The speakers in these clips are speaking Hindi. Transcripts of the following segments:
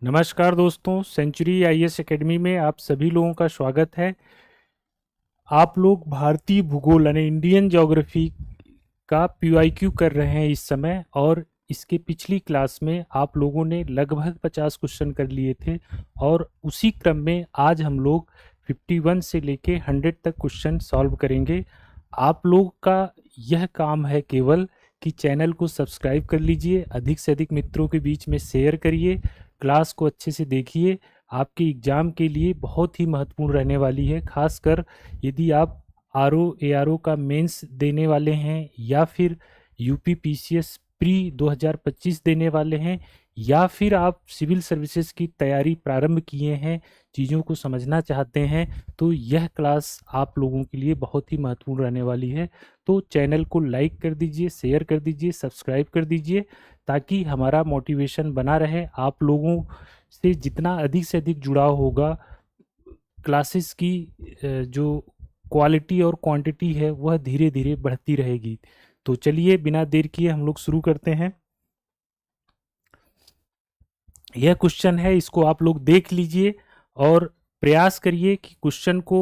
नमस्कार दोस्तों, सेंचुरी आईएएस एकेडमी में आप सभी लोगों का स्वागत है। आप लोग भारतीय भूगोल यानी इंडियन ज्योग्राफी का पीवाईक्यू कर रहे हैं इस समय, और इसके पिछली क्लास में आप लोगों ने लगभग 50 क्वेश्चन कर लिए थे, और उसी क्रम में आज हम लोग 51 से लेके 100 तक क्वेश्चन सॉल्व करेंगे। आप लोग का यह काम है केवल कि चैनल को सब्सक्राइब कर लीजिए, अधिक से अधिक मित्रों के बीच में शेयर करिए, क्लास को अच्छे से देखिए। आपके एग्ज़ाम के लिए बहुत ही महत्वपूर्ण रहने वाली है, खासकर यदि आप ARO का मेंस देने वाले हैं, या फिर यूपी पीसीएस प्री 2025 देने वाले हैं, या फिर आप सिविल सर्विसेज की तैयारी प्रारंभ किए हैं, चीज़ों को समझना चाहते हैं, तो यह क्लास आप लोगों के लिए बहुत ही महत्वपूर्ण रहने वाली है। तो चैनल को लाइक कर दीजिए, शेयर कर दीजिए, सब्सक्राइब कर दीजिए, ताकि हमारा मोटिवेशन बना रहे। आप लोगों से जितना अधिक से अधिक जुड़ाव होगा, क्लासेस की जो क्वालिटी और क्वांटिटी है वह धीरे धीरे बढ़ती रहेगी। तो चलिए बिना देर किए हम लोग शुरू करते हैं। यह क्वेश्चन है, इसको आप लोग देख लीजिए और प्रयास करिए कि क्वेश्चन को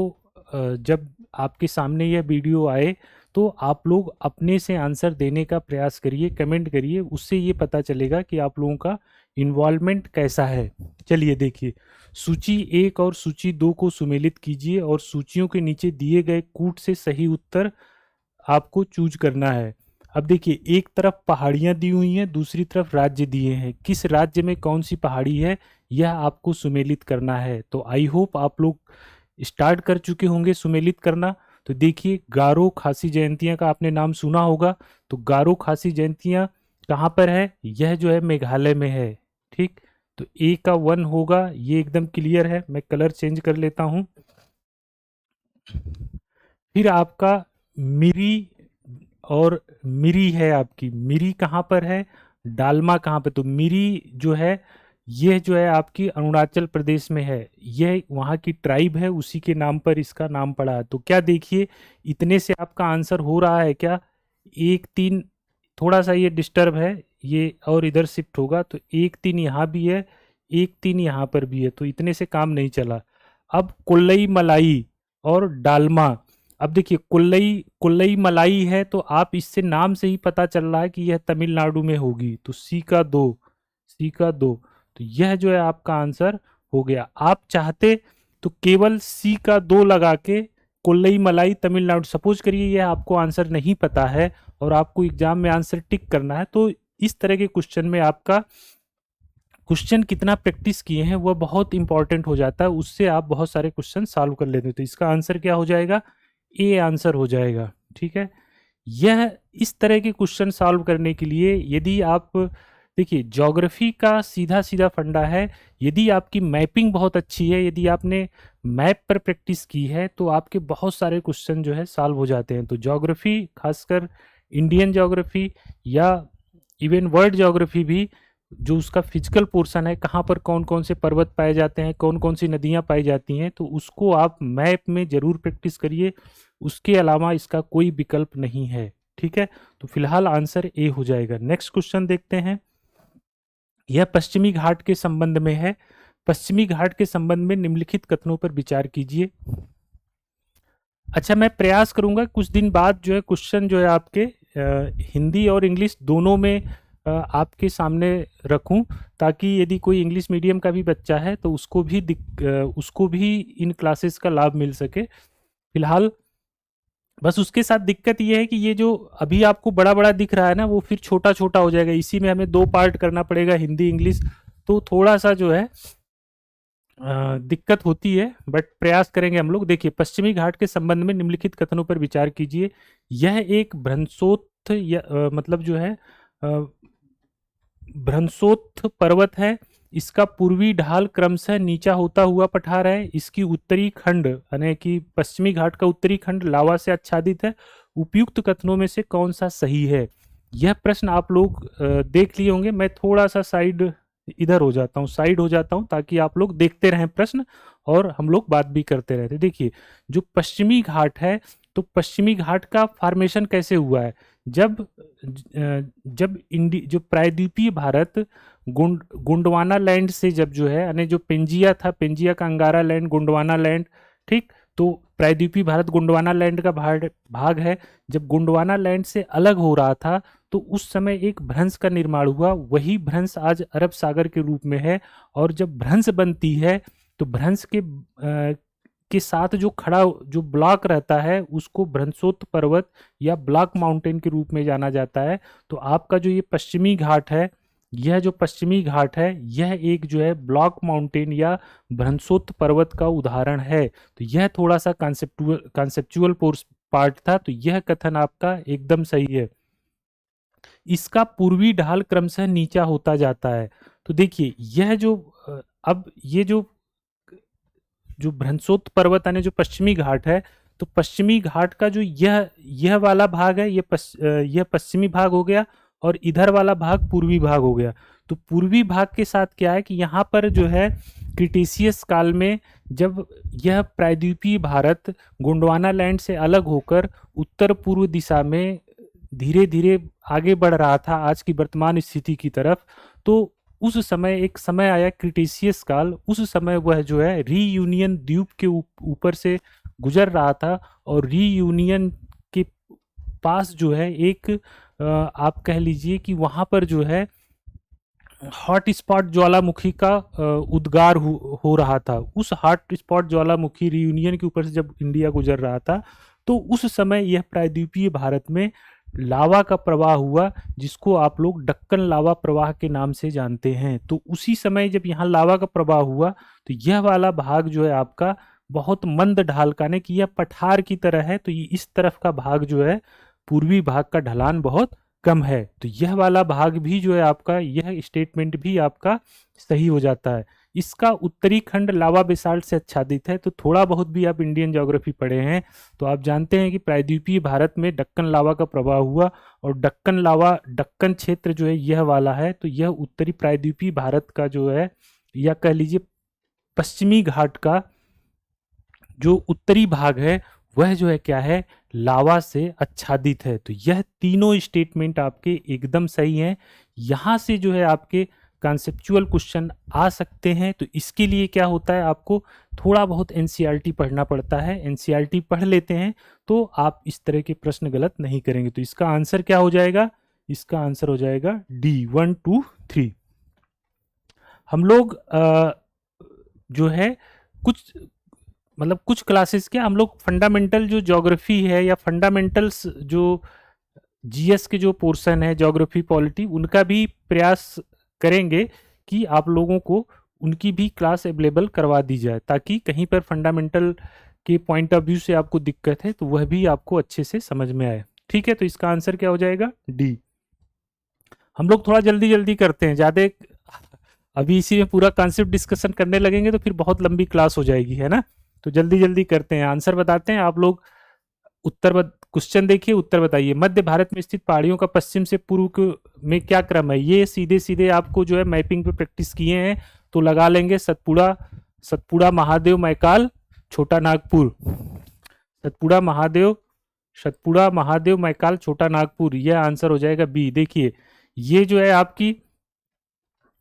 जब आपके सामने यह वीडियो आए तो आप लोग अपने से आंसर देने का प्रयास करिए, कमेंट करिए, उससे ये पता चलेगा कि आप लोगों का इन्वॉल्वमेंट कैसा है। चलिए देखिए, सूची 1 और सूची 2 को सुमेलित कीजिए और सूचियों के नीचे दिए गए कूट से सही उत्तर आपको चूज करना है। अब देखिए, एक तरफ पहाड़ियां दी हुई हैं, दूसरी तरफ राज्य दिए हैं। किस राज्य में कौन सी पहाड़ी है यह आपको सुमेलित करना है। तो आई होप आप लोग स्टार्ट कर चुके होंगे सुमेलित करना। तो देखिए, गारो खासी जयंतियां का आपने नाम सुना होगा। तो गारो खासी जयंतियां कहाँ पर है? यह जो है मेघालय में है। ठीक, तो ए का 1 होगा, ये एकदम क्लियर है। मैं कलर चेंज कर लेता हूं। फिर आपका मिरी, और मिरी है आपकी, मिरी कहाँ पर है? डालमा कहाँ पर? तो मिरी जो है, यह जो है आपकी अरुणाचल प्रदेश में है। यह वहाँ की ट्राइब है, उसी के नाम पर इसका नाम पड़ा है। तो क्या देखिए, इतने से आपका आंसर हो रहा है क्या? 1 3, थोड़ा सा ये डिस्टर्ब है, ये और इधर शिफ्ट होगा। तो 1 3 यहाँ भी है, 1 3 यहाँ पर भी है, तो इतने से काम नहीं चला। अब कुल्लई मलाई और डालमा। अब देखिए, कुल्लई कुल्लई मलाई है, तो आप इससे नाम से ही पता चल रहा है कि यह तमिलनाडु में होगी। तो सी का 2 तो यह जो है आपका आंसर हो गया। आप चाहते तो केवल सी का 2 लगा के कोल्लई मलाई तमिलनाडु, सपोज करिए यह आपको आंसर नहीं पता है और आपको एग्जाम में आंसर टिक करना है, तो इस तरह के क्वेश्चन में आपका क्वेश्चन कितना प्रैक्टिस किए हैं वह बहुत इंपॉर्टेंट हो जाता है। उससे आप बहुत सारे क्वेश्चन सॉल्व कर लेते हैं। तो इसका आंसर क्या हो जाएगा? ए आंसर हो जाएगा। ठीक है, यह इस तरह के क्वेश्चन सॉल्व करने के लिए, यदि आप देखिए, ज्योग्राफी का सीधा सीधा फंडा है, यदि आपकी मैपिंग बहुत अच्छी है, यदि आपने मैप पर प्रैक्टिस की है, तो आपके बहुत सारे क्वेश्चन जो है सॉल्व हो जाते हैं। तो ज्योग्राफी, खासकर इंडियन ज्योग्राफी या इवन वर्ल्ड ज्योग्राफी भी, जो उसका फिजिकल पोर्शन है, कहाँ पर कौन कौन से पर्वत पाए जाते हैं, कौन कौन सी नदियाँ पाई जाती हैं, तो उसको आप मैप में ज़रूर प्रैक्टिस करिए। उसके अलावा इसका कोई विकल्प नहीं है। ठीक है, तो फिलहाल आंसर ए हो जाएगा। नेक्स्ट क्वेश्चन देखते हैं। यह पश्चिमी घाट के संबंध में है। पश्चिमी घाट के संबंध में निम्नलिखित कथनों पर विचार कीजिए। अच्छा, मैं प्रयास करूंगा कुछ दिन बाद जो है क्वेश्चन जो है आपके हिंदी और इंग्लिश दोनों में आपके सामने रखूं, ताकि यदि कोई इंग्लिश मीडियम का भी बच्चा है तो उसको भी इन क्लासेस का लाभ मिल सके। फिलहाल बस उसके साथ दिक्कत ये है कि ये जो अभी आपको बड़ा बड़ा दिख रहा है ना, वो फिर छोटा छोटा हो जाएगा। इसी में हमें 2 पार्ट करना पड़ेगा, हिंदी इंग्लिश। तो थोड़ा सा जो है दिक्कत होती है, बट प्रयास करेंगे हम लोग। देखिए, पश्चिमी घाट के संबंध में निम्नलिखित कथनों पर विचार कीजिए। यह एक भ्रंशोत्थ मतलब जो है भ्रंशोत्थ पर्वत है। इसका पूर्वी ढाल क्रमशः नीचा होता हुआ पठार है। इसकी उत्तरी खंड, यानी कि पश्चिमी घाट का उत्तरी खंड लावा से आच्छादित है। उपयुक्त कथनों में से कौन सा सही है? यह प्रश्न आप लोग देख लिए होंगे। मैं थोड़ा सा इधर हो जाता हूँ, साइड हो जाता हूँ, ताकि आप लोग देखते रहें प्रश्न और हम लोग बात भी करते रहते। देखिए, जो पश्चिमी घाट है तो पश्चिमी घाट का फॉर्मेशन कैसे हुआ है? जब जब जो प्रायद्वीपीय भारत गोंडवाना लैंड से जब जो है, यानी जो पेंजिया था, पेंजिया का अंगारा लैंड, गोंडवाना लैंड, ठीक, तो प्रायद्वीपीय भारत गोंडवाना लैंड का भाग है। जब गोंडवाना लैंड से अलग हो रहा था तो उस समय एक भ्रंश का निर्माण हुआ, वही भ्रंश आज अरब सागर के रूप में है। और जब भ्रंश बनती है तो भ्रंश के साथ जो खड़ा जो ब्लॉक रहता है उसको भ्रंशोत्त पर्वत या ब्लॉक माउंटेन के रूप में जाना जाता है। तो आपका जो ये पश्चिमी घाट है, यह जो पश्चिमी घाट है, यह एक जो है ब्लॉक माउंटेन या भ्रंशोत्त पर्वत का उदाहरण है। तो यह थोड़ा सा कॉन्सेप्चुअल पार्ट था, तो यह कथन आपका एकदम सही है। इसका पूर्वी ढाल क्रमशः नीचा होता जाता है। तो देखिए यह जो अब ये जो भ्रंशोत्त पर्वत यानी जो पश्चिमी घाट है, तो पश्चिमी घाट का जो यह वाला भाग है, यह पश्चिमी भाग हो गया और इधर वाला भाग पूर्वी भाग हो गया। तो पूर्वी भाग के साथ क्या है कि यहाँ पर जो है क्रिटेशियस काल में जब यह प्रायद्वीपीय भारत गोंडवाना लैंड से अलग होकर उत्तर पूर्व दिशा में धीरे धीरे आगे बढ़ रहा था आज की वर्तमान स्थिति की तरफ, तो उस समय एक समय आया क्रिटेशियस काल, उस समय वह जो है रीयूनियन द्वीप के ऊपर से गुजर रहा था। और रीयूनियन के पास जो है एक आप कह लीजिए कि वहाँ पर जो है हॉट स्पॉट ज्वालामुखी का उद्गार हो रहा था। उस हॉट स्पॉट ज्वालामुखी रीयूनियन के ऊपर से जब इंडिया गुजर रहा था, तो उस समय यह प्रायद्वीपीय भारत में लावा का प्रवाह हुआ, जिसको आप लोग डक्कन लावा प्रवाह के नाम से जानते हैं। तो उसी समय जब यहाँ लावा का प्रवाह हुआ तो यह वाला भाग जो है आपका बहुत मंद ढाल का, नहीं कि यह पठार की तरह है, तो ये इस तरफ का भाग जो है पूर्वी भाग का ढलान बहुत कम है। तो यह वाला भाग भी जो है आपका, यह स्टेटमेंट भी आपका सही हो जाता है। इसका उत्तरी खंड लावा बेसाल्ट से आच्छादित है। तो थोड़ा बहुत भी आप इंडियन ज्योग्राफी पढ़े हैं तो आप जानते हैं कि प्रायद्वीपीय भारत में डक्कन लावा का प्रवाह हुआ, और डक्कन लावा, डक्कन क्षेत्र जो है यह वाला है, तो यह उत्तरी प्रायद्वीपीय भारत का जो है, या कह लीजिए पश्चिमी घाट का जो उत्तरी भाग है वह जो है क्या है, लावा से आच्छादित है। तो यह तीनों स्टेटमेंट आपके एकदम सही हैं। यहाँ से जो है आपके कॉन्सेप्चुअल क्वेश्चन आ सकते हैं। तो इसके लिए क्या होता है, आपको थोड़ा बहुत एनसीईआरटी पढ़ना पड़ता है। एनसीईआरटी पढ़ लेते हैं तो आप इस तरह के प्रश्न गलत नहीं करेंगे। तो इसका आंसर क्या हो जाएगा, इसका आंसर हो जाएगा डी 1 2 3। हम लोग जो है कुछ क्लासेस के हम लोग फंडामेंटल जो ज्योग्राफी है या फंडामेंटल्स जो जीएस के जो पोर्शन है, ज्योग्राफी पॉलिटी, उनका भी प्रयास करेंगे कि आप लोगों को उनकी भी क्लास अवेलेबल करवा दी जाए, ताकि कहीं पर फंडामेंटल के पॉइंट ऑफ व्यू से आपको दिक्कत है तो वह भी आपको अच्छे से समझ में आए। ठीक है, तो इसका आंसर क्या हो जाएगा, डी। हम लोग थोड़ा जल्दी जल्दी करते हैं, ज़्यादा अभी इसी में पूरा कॉन्सेप्ट डिस्कशन करने लगेंगे तो फिर बहुत लंबी क्लास हो जाएगी, है ना। तो जल्दी जल्दी करते हैं, आंसर बताते हैं आप लोग। क्वेश्चन देखिए, उत्तर बताइए। मध्य भारत में स्थित पहाड़ियों का पश्चिम से पूर्व में क्या क्रम है? ये सीधे सीधे आपको जो है मैपिंग पे प्रैक्टिस किए हैं तो लगा लेंगे। सतपुड़ा, महादेव, मैकाल, छोटा नागपुर। सतपुड़ा, महादेव, मैकाल, छोटा नागपुर, यह आंसर हो जाएगा बी। देखिए ये जो है आपकी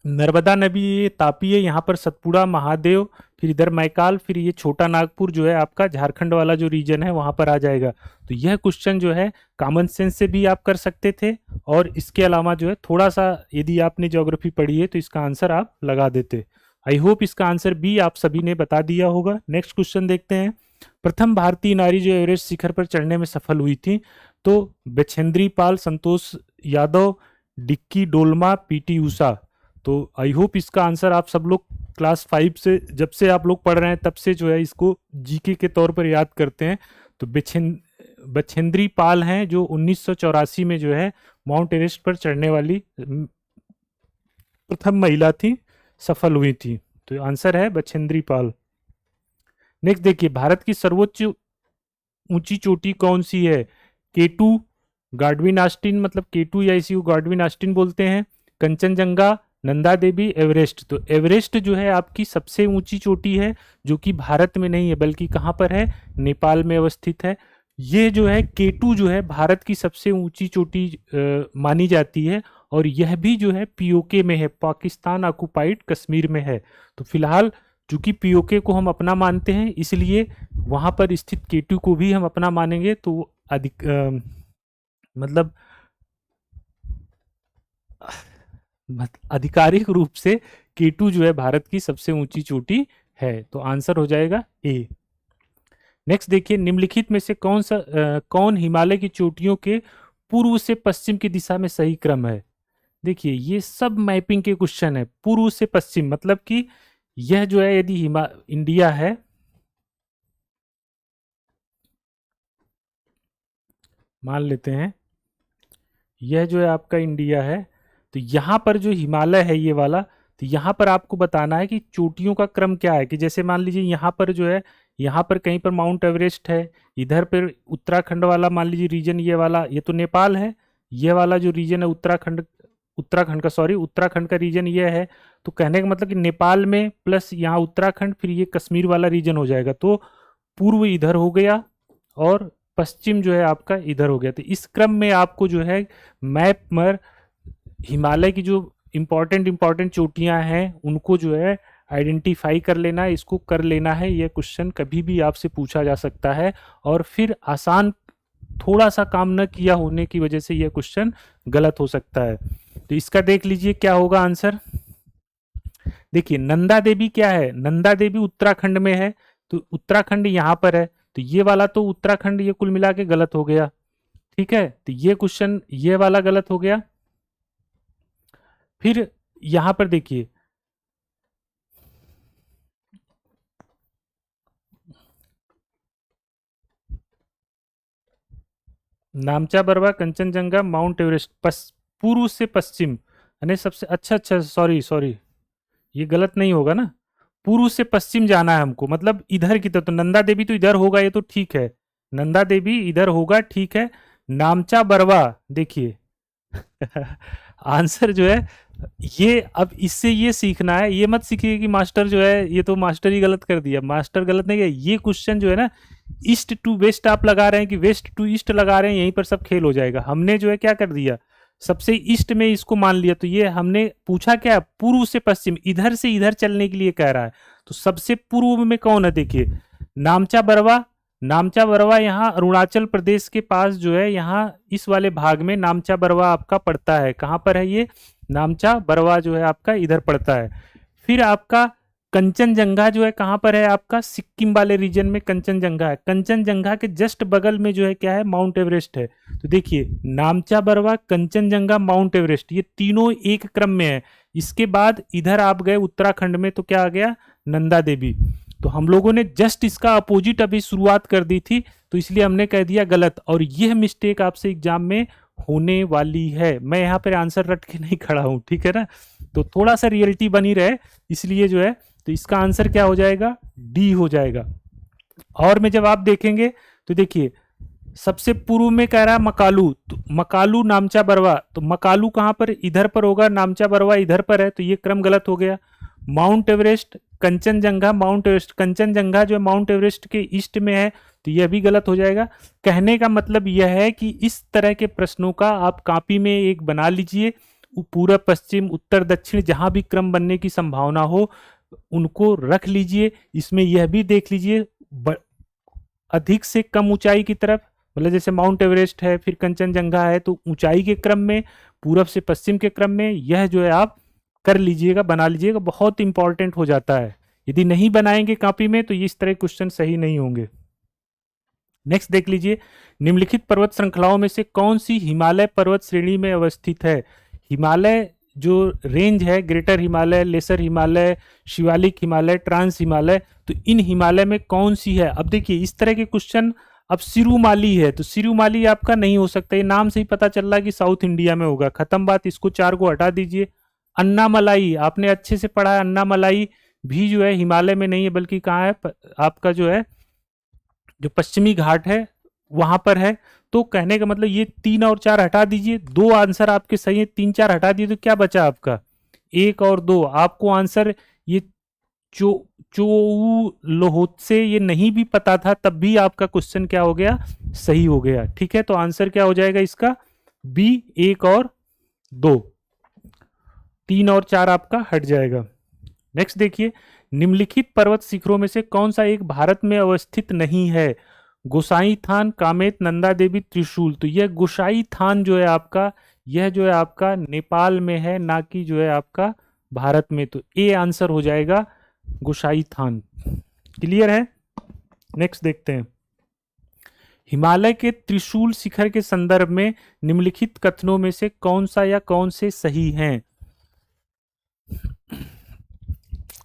नर्मदा नदी, ये तापी है, यहाँ पर सतपुड़ा, महादेव, फिर इधर मैकाल, फिर ये छोटा नागपुर जो है आपका झारखंड वाला जो रीजन है वहाँ पर आ जाएगा। तो यह क्वेश्चन जो है कॉमन सेंस से भी आप कर सकते थे, और इसके अलावा जो है थोड़ा सा यदि आपने ज्योग्राफी पढ़ी है तो इसका आंसर आप लगा देते। आई होप इसका आंसर बी आप सभी ने बता दिया होगा। नेक्स्ट क्वेश्चन देखते हैं। प्रथम भारतीय नारी जो एवरेस्ट शिखर पर चढ़ने में सफल हुई थी, तो बछेंद्री पाल, संतोष यादव, डिक्की डोलमा, पीटी उषा। तो आई होप इसका आंसर आप सब लोग क्लास 5 से, जब से आप लोग पढ़ रहे हैं तब से जो है इसको जीके के तौर पर याद करते हैं। तो बछेंद्री पाल हैं जो 1984 में जो है माउंट एवरेस्ट पर चढ़ने वाली प्रथम महिला थी, सफल हुई थी। तो आंसर है बछेंद्री पाल। नेक्स्ट देखिए, भारत की सर्वोच्च ऊंची चोटी कौन सी है? K2 गार्डविन आस्टिन, मतलब K2 या इसी को गार्डविन आस्टिन बोलते हैं, कंचनजंगा, नंदा देवी, एवरेस्ट। तो एवरेस्ट जो है आपकी सबसे ऊंची चोटी है, जो कि भारत में नहीं है बल्कि कहाँ पर है, नेपाल में अवस्थित है। ये जो है K2 जो है भारत की सबसे ऊंची चोटी मानी जाती है, और यह भी जो है पीओके में है, पाकिस्तान ऑक्युपाइड कश्मीर में है। तो फिलहाल चूंकि पीओके को हम अपना मानते हैं, इसलिए वहां पर स्थित K2 को भी हम अपना मानेंगे। तो अधिक मतलब आधिकारिक रूप से K2 जो है भारत की सबसे ऊंची चोटी है। तो आंसर हो जाएगा ए। नेक्स्ट देखिए, निम्नलिखित में से कौन हिमालय की चोटियों के पूर्व से पश्चिम की दिशा में सही क्रम है। देखिए ये सब मैपिंग के क्वेश्चन है। पूर्व से पश्चिम मतलब कि यह जो है यदि इंडिया है, मान लेते हैं यह जो है आपका इंडिया है, तो यहाँ पर जो हिमालय है ये वाला, तो यहाँ पर आपको बताना है कि चोटियों का क्रम क्या है। कि जैसे मान लीजिए यहाँ पर जो है, यहाँ पर कहीं पर माउंट एवरेस्ट है, इधर पर उत्तराखंड वाला मान लीजिए रीजन, ये वाला ये तो नेपाल है, ये वाला जो रीजन है उत्तराखंड का रीजन ये है। तो कहने का मतलब कि नेपाल में प्लस यहाँ उत्तराखंड, फिर ये कश्मीर वाला रीजन हो जाएगा। तो पूर्व इधर हो गया और पश्चिम जो है आपका इधर हो गया। तो इस क्रम में आपको जो है मैप पर हिमालय की जो इंपॉर्टेंट चोटियां हैं उनको जो है आइडेंटिफाई कर लेना है, इसको कर लेना है। यह क्वेश्चन कभी भी आपसे पूछा जा सकता है, और फिर आसान थोड़ा सा काम न किया होने की वजह से यह क्वेश्चन गलत हो सकता है। तो इसका देख लीजिए क्या होगा आंसर। देखिए नंदा देवी क्या है, नंदा देवी उत्तराखंड में है, तो उत्तराखंड यहाँ पर है, तो ये वाला तो उत्तराखंड ये कुल मिला के गलत हो गया। ठीक है, तो ये क्वेश्चन ये वाला गलत हो गया। फिर यहां पर देखिए नामचा बरवा कंचनजंगा माउंट एवरेस्ट पूर्व से पश्चिम, यानी सबसे अच्छा सॉरी ये गलत नहीं होगा ना। पूर्व से पश्चिम जाना है हमको, मतलब इधर की तरफ। तो नंदा देवी तो इधर होगा, ये तो ठीक है, नंदा देवी इधर होगा, ठीक है। नामचा बरवा देखिए आंसर जो है ये, अब इससे ये सीखना है, ये मत सीखिए कि मास्टर जो है ये तो मास्टर ही गलत कर दिया। मास्टर गलत नहीं किया, ये क्वेश्चन जो है ना ईस्ट टू वेस्ट आप लगा रहे हैं कि वेस्ट टू ईस्ट लगा रहे हैं, यहीं पर सब खेल हो जाएगा। हमने जो है क्या कर दिया, सबसे ईस्ट में इसको मान लिया। तो ये हमने पूछा क्या, पूर्व से पश्चिम, इधर से इधर चलने के लिए कह रहा है। तो सबसे पूर्व में कौन है, देखिए नामचा बरवा। नामचा बरवा यहाँ अरुणाचल प्रदेश के पास जो है, यहाँ इस वाले भाग में नामचा बरवा आपका पड़ता है। कहाँ पर है ये नामचा बरवा जो है आपका इधर पड़ता है। फिर आपका कंचनजंगा जो है कहाँ पर है आपका, सिक्किम वाले रीजन में कंचनजंगा है। कंचनजंगा के जस्ट बगल में जो है क्या है, माउंट एवरेस्ट है। तो देखिए नामचा बरवा, कंचनजंगा, माउंट एवरेस्ट, ये तीनों एक क्रम में है। इसके बाद इधर आप गए उत्तराखंड में, तो क्या आ गया, नंदा देवी। तो हम लोगों ने जस्ट इसका अपोजिट अभी शुरुआत कर दी थी, तो इसलिए हमने कह दिया गलत। और यह मिस्टेक आपसे एग्जाम में होने वाली है। मैं यहाँ पर आंसर रट के नहीं खड़ा हूँ, ठीक है ना, तो थोड़ा सा रियलिटी बनी रहे, इसलिए जो है। तो इसका आंसर क्या हो जाएगा, डी हो जाएगा। और में जब आप देखेंगे तो देखिए सबसे पूर्व में कह रहा है मकालू, तो मकालू नामचा बरवा, तो मकालू कहां पर, इधर पर होगा, नामचा बरवा इधर पर है, तो ये क्रम गलत हो गया। Mount Everest, Kanchenjunga, mount Everest, Kanchenjunga जो है माउंट एवरेस्ट के ईस्ट में है, तो यह भी गलत हो जाएगा। कहने का मतलब यह है कि इस तरह के प्रश्नों का आप कॉपी में एक बना लीजिए, पूर्व पश्चिम उत्तर दक्षिण जहां भी क्रम बनने की संभावना हो उनको रख लीजिए। इसमें यह भी देख लीजिए अधिक से कम ऊंचाई की तरफ, मतलब जैसे माउंट एवरेस्ट है, फिर कंचनजंगा है, तो ऊंचाई के क्रम में, पूरब से पश्चिम के क्रम में, यह जो है आप कर लीजिएगा, बना लीजिएगा, बहुत इंपॉर्टेंट हो जाता है। यदि नहीं बनाएंगे कॉपी में तो इस तरह क्वेश्चन सही नहीं होंगे। नेक्स्ट देख लीजिए, निम्नलिखित पर्वत श्रृंखलाओं में से कौन सी हिमालय पर्वत श्रेणी में अवस्थित है। हिमालय जो रेंज है, greater Himalaya, lesser Himalaya, Shivalik Himalaya, trans Himalaya, तो इन हिमालय में कौन सी है। अब देखिए इस तरह के क्वेश्चन, अब सिरुमाली है तो सिरुमाली आपका नहीं हो सकता, ये नाम से ही पता चल रहा है कि साउथ इंडिया में होगा, खत्म बात, इसको 4 को हटा दीजिए। अन्नामलाई आपने अच्छे से पढ़ा है, अन्नामलाई भी जो है हिमालय में नहीं है, बल्कि कहाँ है आपका जो है, जो पश्चिमी घाट है वहां पर है। तो कहने का मतलब ये 3 और 4 हटा दीजिए, 2 आंसर आपके सही है, 3 4 हटा दिए तो क्या बचा आपका, 1 और 2। आपको आंसर ये चो चोउलोहोत्से, ये नहीं भी पता था तब भी आपका क्वेश्चन क्या हो गया, सही हो गया। ठीक है, तो आंसर क्या हो जाएगा इसका, बी, 1 और 2, 3 और 4 आपका हट जाएगा। नेक्स्ट देखिए, निम्नलिखित पर्वत शिखरों में से कौन सा एक भारत में अवस्थित नहीं है? गोसाई थान, कामेत, नंदा देवी, त्रिशूल। तो यह गोसाई थान जो है आपका, यह जो है आपका नेपाल में है, ना कि जो है आपका भारत में। तो ए आंसर हो जाएगा गोसाई थान। क्लियर है? नेक्स्ट देखते हैं, हिमालय के त्रिशूल शिखर के संदर्भ में निम्नलिखित कथनों में से कौन सा या कौन से सही हैं?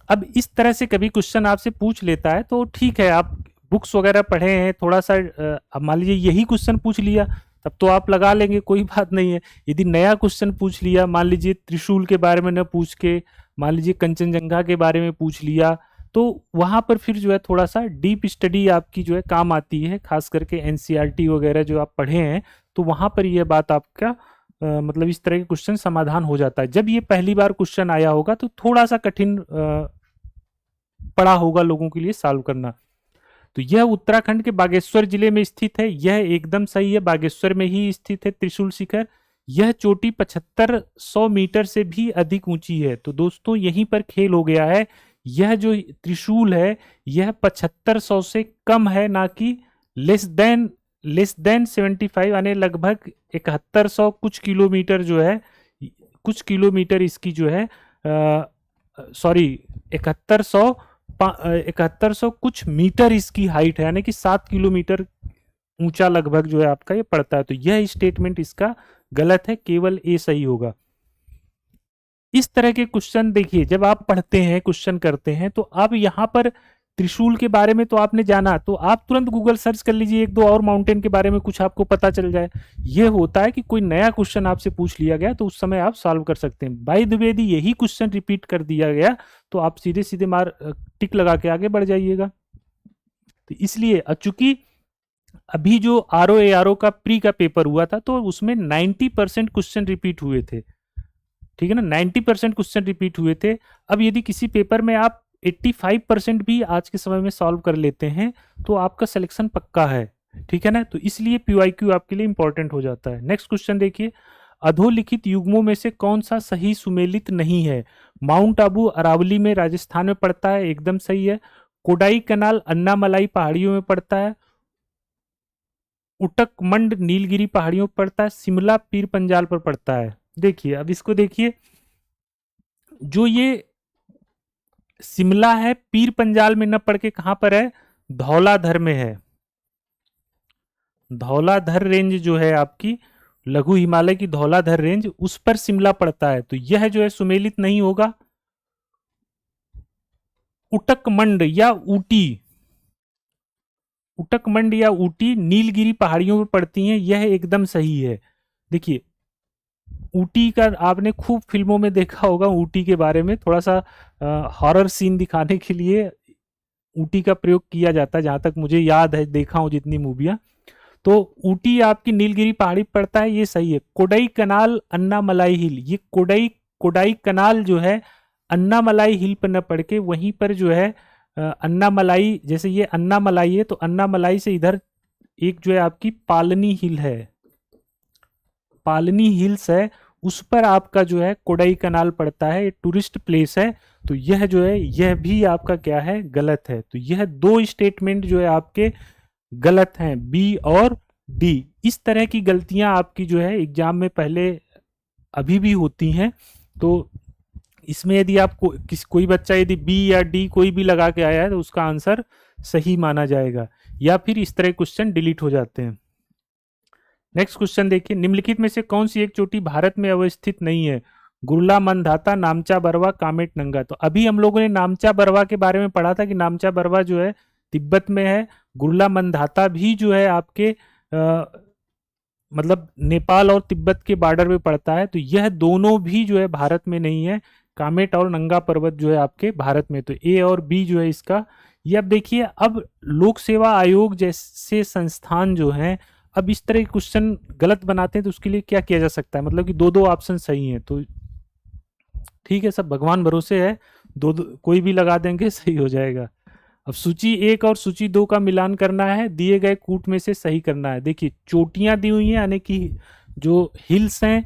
अब इस तरह से कभी क्वेश्चन आपसे पूछ लेता है तो ठीक है, आप बुक्स वगैरह पढ़े हैं थोड़ा सा, अब मान लीजिए यही क्वेश्चन पूछ लिया तब तो आप लगा लेंगे, कोई बात नहीं है। यदि नया क्वेश्चन पूछ लिया, मान लीजिए त्रिशूल के बारे में न पूछ के, मान लीजिए कंचनजंगा के बारे में पूछ लिया, तो वहां पर फिर जो है थोड़ा सा डीप स्टडी आपकी जो है काम आती है, खास करके एनसीईआरटी वगैरह जो आप पढ़े हैं, तो वहां पर यह बात आपका मतलब इस तरह के क्वेश्चन समाधान हो जाता है। जब ये पहली बार क्वेश्चन आया होगा तो थोड़ा सा कठिन पड़ा होगा लोगों के लिए सॉल्व करना। तो यह उत्तराखंड के बागेश्वर जिले में स्थित है, यह एकदम सही है, बागेश्वर में ही स्थित है त्रिशूल शिखर। यह चोटी 7500 मीटर से भी अधिक ऊंची है। तो दोस्तों यहीं पर खेल हो गया है, यह जो त्रिशूल है यह 7500 से कम है, ना कि लेस देन 75, यानी लगभग 7100 कुछ किलोमीटर जो है, कुछ किलोमीटर इसकी जो है सॉरी 7100 कुछ मीटर इसकी हाइट है, यानी कि 7 किलोमीटर ऊंचा लगभग जो है आपका ये पड़ता है। तो यह स्टेटमेंट इसका गलत है, केवल ए सही होगा। इस तरह के क्वेश्चन देखिए, जब आप पढ़ते हैं, क्वेश्चन करते हैं, तो आप यहाँ पर त्रिशूल के बारे में तो आपने जाना, तो आप तुरंत गूगल सर्च कर लीजिए एक दो और माउंटेन के बारे में, कुछ आपको पता चल जाए। ये होता है कि कोई नया क्वेश्चन आपसे पूछ लिया गया तो उस समय आप सॉल्व कर सकते हैं। बाय द वे यदि यही क्वेश्चन रिपीट कर दिया गया तो आप सीधे सीधे टिक लगा के आगे बढ़ जाइएगा। तो इसलिए चूंकि अभी जो RO का प्री का पेपर हुआ था तो उसमें 90% क्वेश्चन रिपीट हुए थे, ठीक है ना, 90% क्वेश्चन रिपीट हुए थे। अब यदि किसी पेपर में आप 85% भी आज के समय में सॉल्व कर लेते हैं तो आपका सिलेक्शन पक्का है, ठीक है ना। तो इसलिए PYQ आपके लिए इंपॉर्टेंट हो जाता है। नेक्स्ट क्वेश्चन देखिए, अधोलिखित युग्मों में से कौन सा सही सुमेलित नहीं है? माउंट आबू अरावली में राजस्थान में पड़ता है, एकदम सही है। कोडाई कनाल अन्नामलाई पहाड़ियों में पड़ता है। उटकमंड नीलगिरी पहाड़ियों पर पड़ता है। शिमला पीर पंजाल पर पड़ता है। देखिए अब इसको देखिए, जो ये शिमला है पीर पंजाल में न पड़ के कहां पर है, धौलाधर में है। धौलाधर रेंज जो है आपकी लघु हिमालय की धौलाधर रेंज, उस पर शिमला पड़ता है। तो यह जो है सुमेलित नहीं होगा। उटकमंड या ऊटी, उटकमंड या ऊटी नीलगिरी पहाड़ियों में पड़ती हैं, यह एकदम सही है। देखिए ऊटी का आपने खूब फिल्मों में देखा होगा, ऊटी के बारे में थोड़ा सा हॉरर सीन दिखाने के लिए ऊटी का प्रयोग किया जाता है, जहां तक मुझे याद है, देखा हूं जितनी मूवियां। तो ऊटी आपकी नीलगिरी पहाड़ी पड़ता है, ये सही है। कोडई कनाल अन्नामलाई हिल, ये कोडाई कनाल जो है अन्नामलाई हिल पर न पड़ के वहीं पर जो है अन्नामलाई, जैसे ये अन्नामलाई है तो अन्नामलाई से इधर एक जो है आपकी पालनी हिल है, पालनी हिल्स है, उस पर आपका जो है कोडाई कनाल पड़ता है। ये टूरिस्ट प्लेस है। तो यह जो है यह भी आपका क्या है, गलत है। तो यह दो स्टेटमेंट जो है आपके गलत हैं, बी और डी। इस तरह की गलतियां आपकी जो है एग्जाम में पहले अभी भी होती हैं। तो इसमें यदि आप कोई बच्चा यदि बी या डी कोई भी लगा के आया है तो उसका आंसर सही माना जाएगा, या फिर इस तरह क्वेश्चन डिलीट हो जाते हैं। नेक्स्ट क्वेश्चन देखिए, निम्नलिखित में से कौन सी एक चोटी भारत में अवस्थित नहीं है? गुरला मंदाता, नामचा बरवा, कामेट नंगा। तो अभी हम लोगों ने नामचा बरवा के बारे में पढ़ा था कि नामचा बरवा जो है तिब्बत में है। गुरला मंदाता भी जो है आपके मतलब नेपाल और तिब्बत के बॉर्डर में पड़ता है। तो यह दोनों भी जो है भारत में नहीं है। कामेट और नंगा पर्वत जो है आपके भारत में। तो ए और बी जो है इसका। ये अब देखिए, अब लोक सेवा आयोग जैसे संस्थान जो हैं अब इस तरह के क्वेश्चन गलत बनाते हैं, तो उसके लिए क्या किया जा सकता है, मतलब कि दो दो ऑप्शन सही हैं। तो ठीक है, सब भगवान भरोसे है, कोई भी लगा देंगे सही हो जाएगा। अब सूची 1 और सूची 2 का मिलान करना है, दिए गए कूट में से सही करना है। देखिए चोटियां दी हुई हैं, यानी कि जो हिल्स हैं,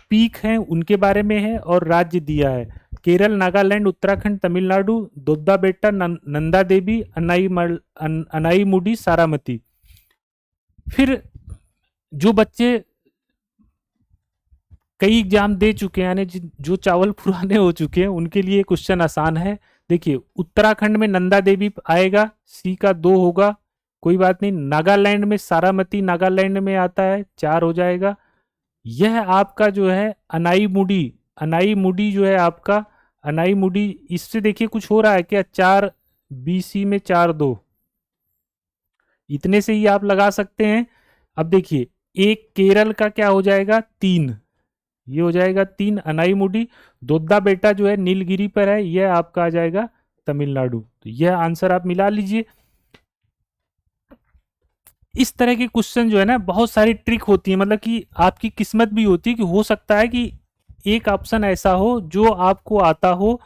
पीक हैं, उनके बारे में है, और राज्य दिया है। केरल, नागालैंड, उत्तराखंड, तमिलनाडु, दोद्दा बेट्टा, नंदा देवी, अनाईमुडी, सारामती। फिर जो बच्चे कई एग्जाम दे चुके हैं, यानी जो चावल पुराने हो चुके हैं, उनके लिए क्वेश्चन आसान है। देखिए उत्तराखंड में नंदा देवी आएगा, सी का 2 होगा, कोई बात नहीं। नागालैंड में सारामती नागालैंड में आता है, 4 हो जाएगा। यह आपका जो है अनाईमुडी जो है आपका अनाईमुडी, इससे देखिए कुछ हो रहा है क्या, 4 BC में 4 2, इतने से ही आप लगा सकते हैं। अब देखिए एक केरल का क्या हो जाएगा, 3, ये हो जाएगा 3 अनाईमुडी। दोद्दा बेटा जो है नीलगिरी पर है, यह आपका आ जाएगा तमिलनाडु। तो यह आंसर आप मिला लीजिए। इस तरह के क्वेश्चन जो है ना, बहुत सारी ट्रिक होती है, मतलब कि आपकी किस्मत भी होती है कि हो सकता है कि एक ऑप्शन ऐसा हो जो आपको आता हो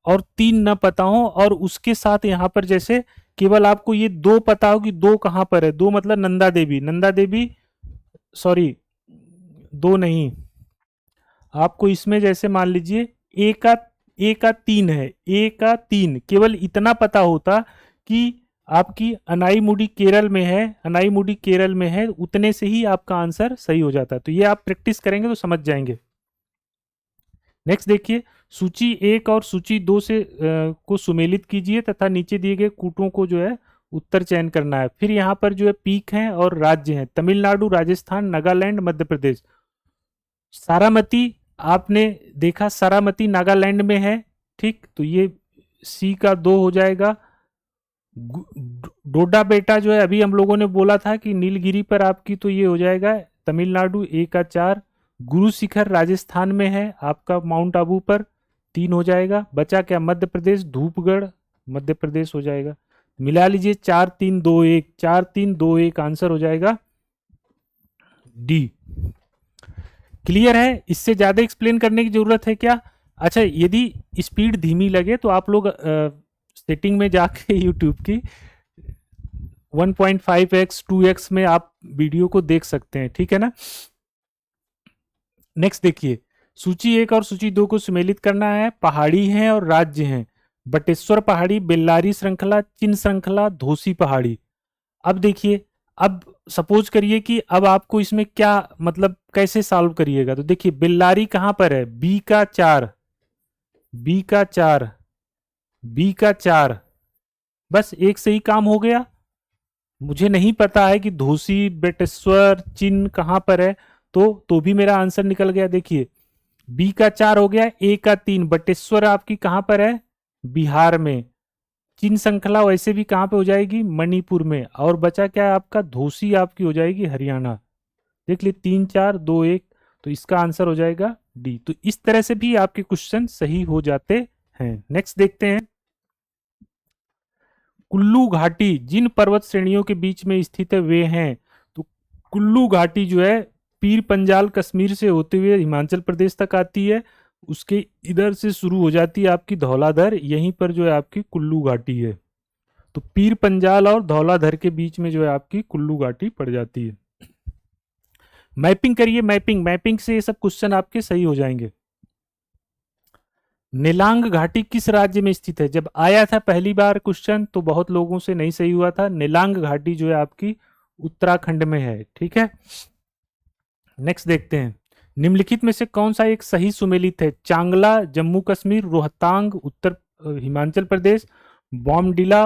और 3 न पता हो, और उसके साथ यहाँ पर जैसे केवल आपको ये 2 पता हो कि 2 कहाँ पर है। 2 मतलब नंदा देवी, सॉरी 2 नहीं, आपको इसमें जैसे मान लीजिए ए का 3 है, ए का 3 केवल इतना पता होता कि आपकी अनाईमुडी केरल में है, अनाईमुडी केरल में है, उतने से ही आपका आंसर सही हो जाता है। तो ये आप प्रैक्टिस करेंगे तो समझ जाएंगे। नेक्स्ट देखिए, सूची 1 और सूची 2 से को सुमेलित कीजिए तथा नीचे दिए गए कूटों को जो है उत्तर चयन करना है। फिर यहाँ पर जो है पीक हैं और राज्य हैं, तमिलनाडु, राजस्थान, नागालैंड, मध्य प्रदेश। सारामती आपने देखा, सारामती नागालैंड में है, ठीक, तो ये सी का 2 हो जाएगा। डोडा बेटा जो है अभी हम लोगों ने बोला था कि नीलगिरी पर आपकी, तो ये हो जाएगा तमिलनाडु, ए का 4। गुरु शिखर राजस्थान में है आपका, माउंट आबू पर, 3 हो जाएगा। बचा क्या, मध्य प्रदेश, धूपगढ़ मध्य प्रदेश हो जाएगा। मिला लीजिए 4 3 2 1, 4 3 2 1 आंसर हो जाएगा डी। क्लियर है, इससे ज्यादा एक्सप्लेन करने की जरूरत है क्या? अच्छा, यदि स्पीड धीमी लगे तो आप लोग सेटिंग में जाके यूट्यूब की 1.5x 2x में आप वीडियो को देख सकते हैं, ठीक है ना। नेक्स्ट देखिए, सूची 1 और सूची 2 को सुमेलित करना है। पहाड़ी हैं और राज्य हैं, बटेश्वर पहाड़ी, बेल्लारी श्रृंखला, चिन श्रृंखला, धोसी पहाड़ी। अब देखिए, अब सपोज करिए कि अब आपको इसमें क्या मतलब कैसे सॉल्व करिएगा, तो देखिए बेल्लारी कहां पर है, बी का 4, बी का 4, बी का 4, बस एक से ही काम हो गया। मुझे नहीं पता है कि धोसी, बेटेश्वर, चिन कहां पर है, तो भी मेरा आंसर निकल गया। देखिए बी का 4 हो गया, ए का 3, बटेश्वर आपकी कहां पर है, बिहार में। चिन श्रृंखला वैसे भी कहां पे हो जाएगी, मणिपुर में। और बचा क्या है आपका, धोसी आपकी हो जाएगी हरियाणा। देख ली 3 4 2 1, तो इसका आंसर हो जाएगा डी। तो इस तरह से भी आपके क्वेश्चन सही हो जाते हैं। नेक्स्ट देखते हैं, कुल्लू घाटी जिन पर्वत श्रेणियों के बीच में स्थित है वे हैं। तो कुल्लू घाटी जो है पीर पंजाल कश्मीर से होते हुए हिमाचल प्रदेश तक आती है, उसके इधर से शुरू हो जाती है आपकी धौलाधर, यहीं पर जो है आपकी कुल्लू घाटी है। तो पीर पंजाल और धौलाधर के बीच में जो है आपकी कुल्लू घाटी पड़ जाती है। मैपिंग करिए, मैपिंग से ये सब क्वेश्चन आपके सही हो जाएंगे। नेलांग घाटी किस राज्य में स्थित है? जब आया था पहली बार क्वेश्चन तो बहुत लोगों से नहीं सही हुआ था। नेलांग घाटी जो है आपकी उत्तराखंड में है, ठीक है। नेक्स्ट देखते हैं, निम्नलिखित में से कौन सा एक सही सुमेलित है? चांगला जम्मू कश्मीर, रोहतांग उत्तर हिमाचल प्रदेश, बॉमडिला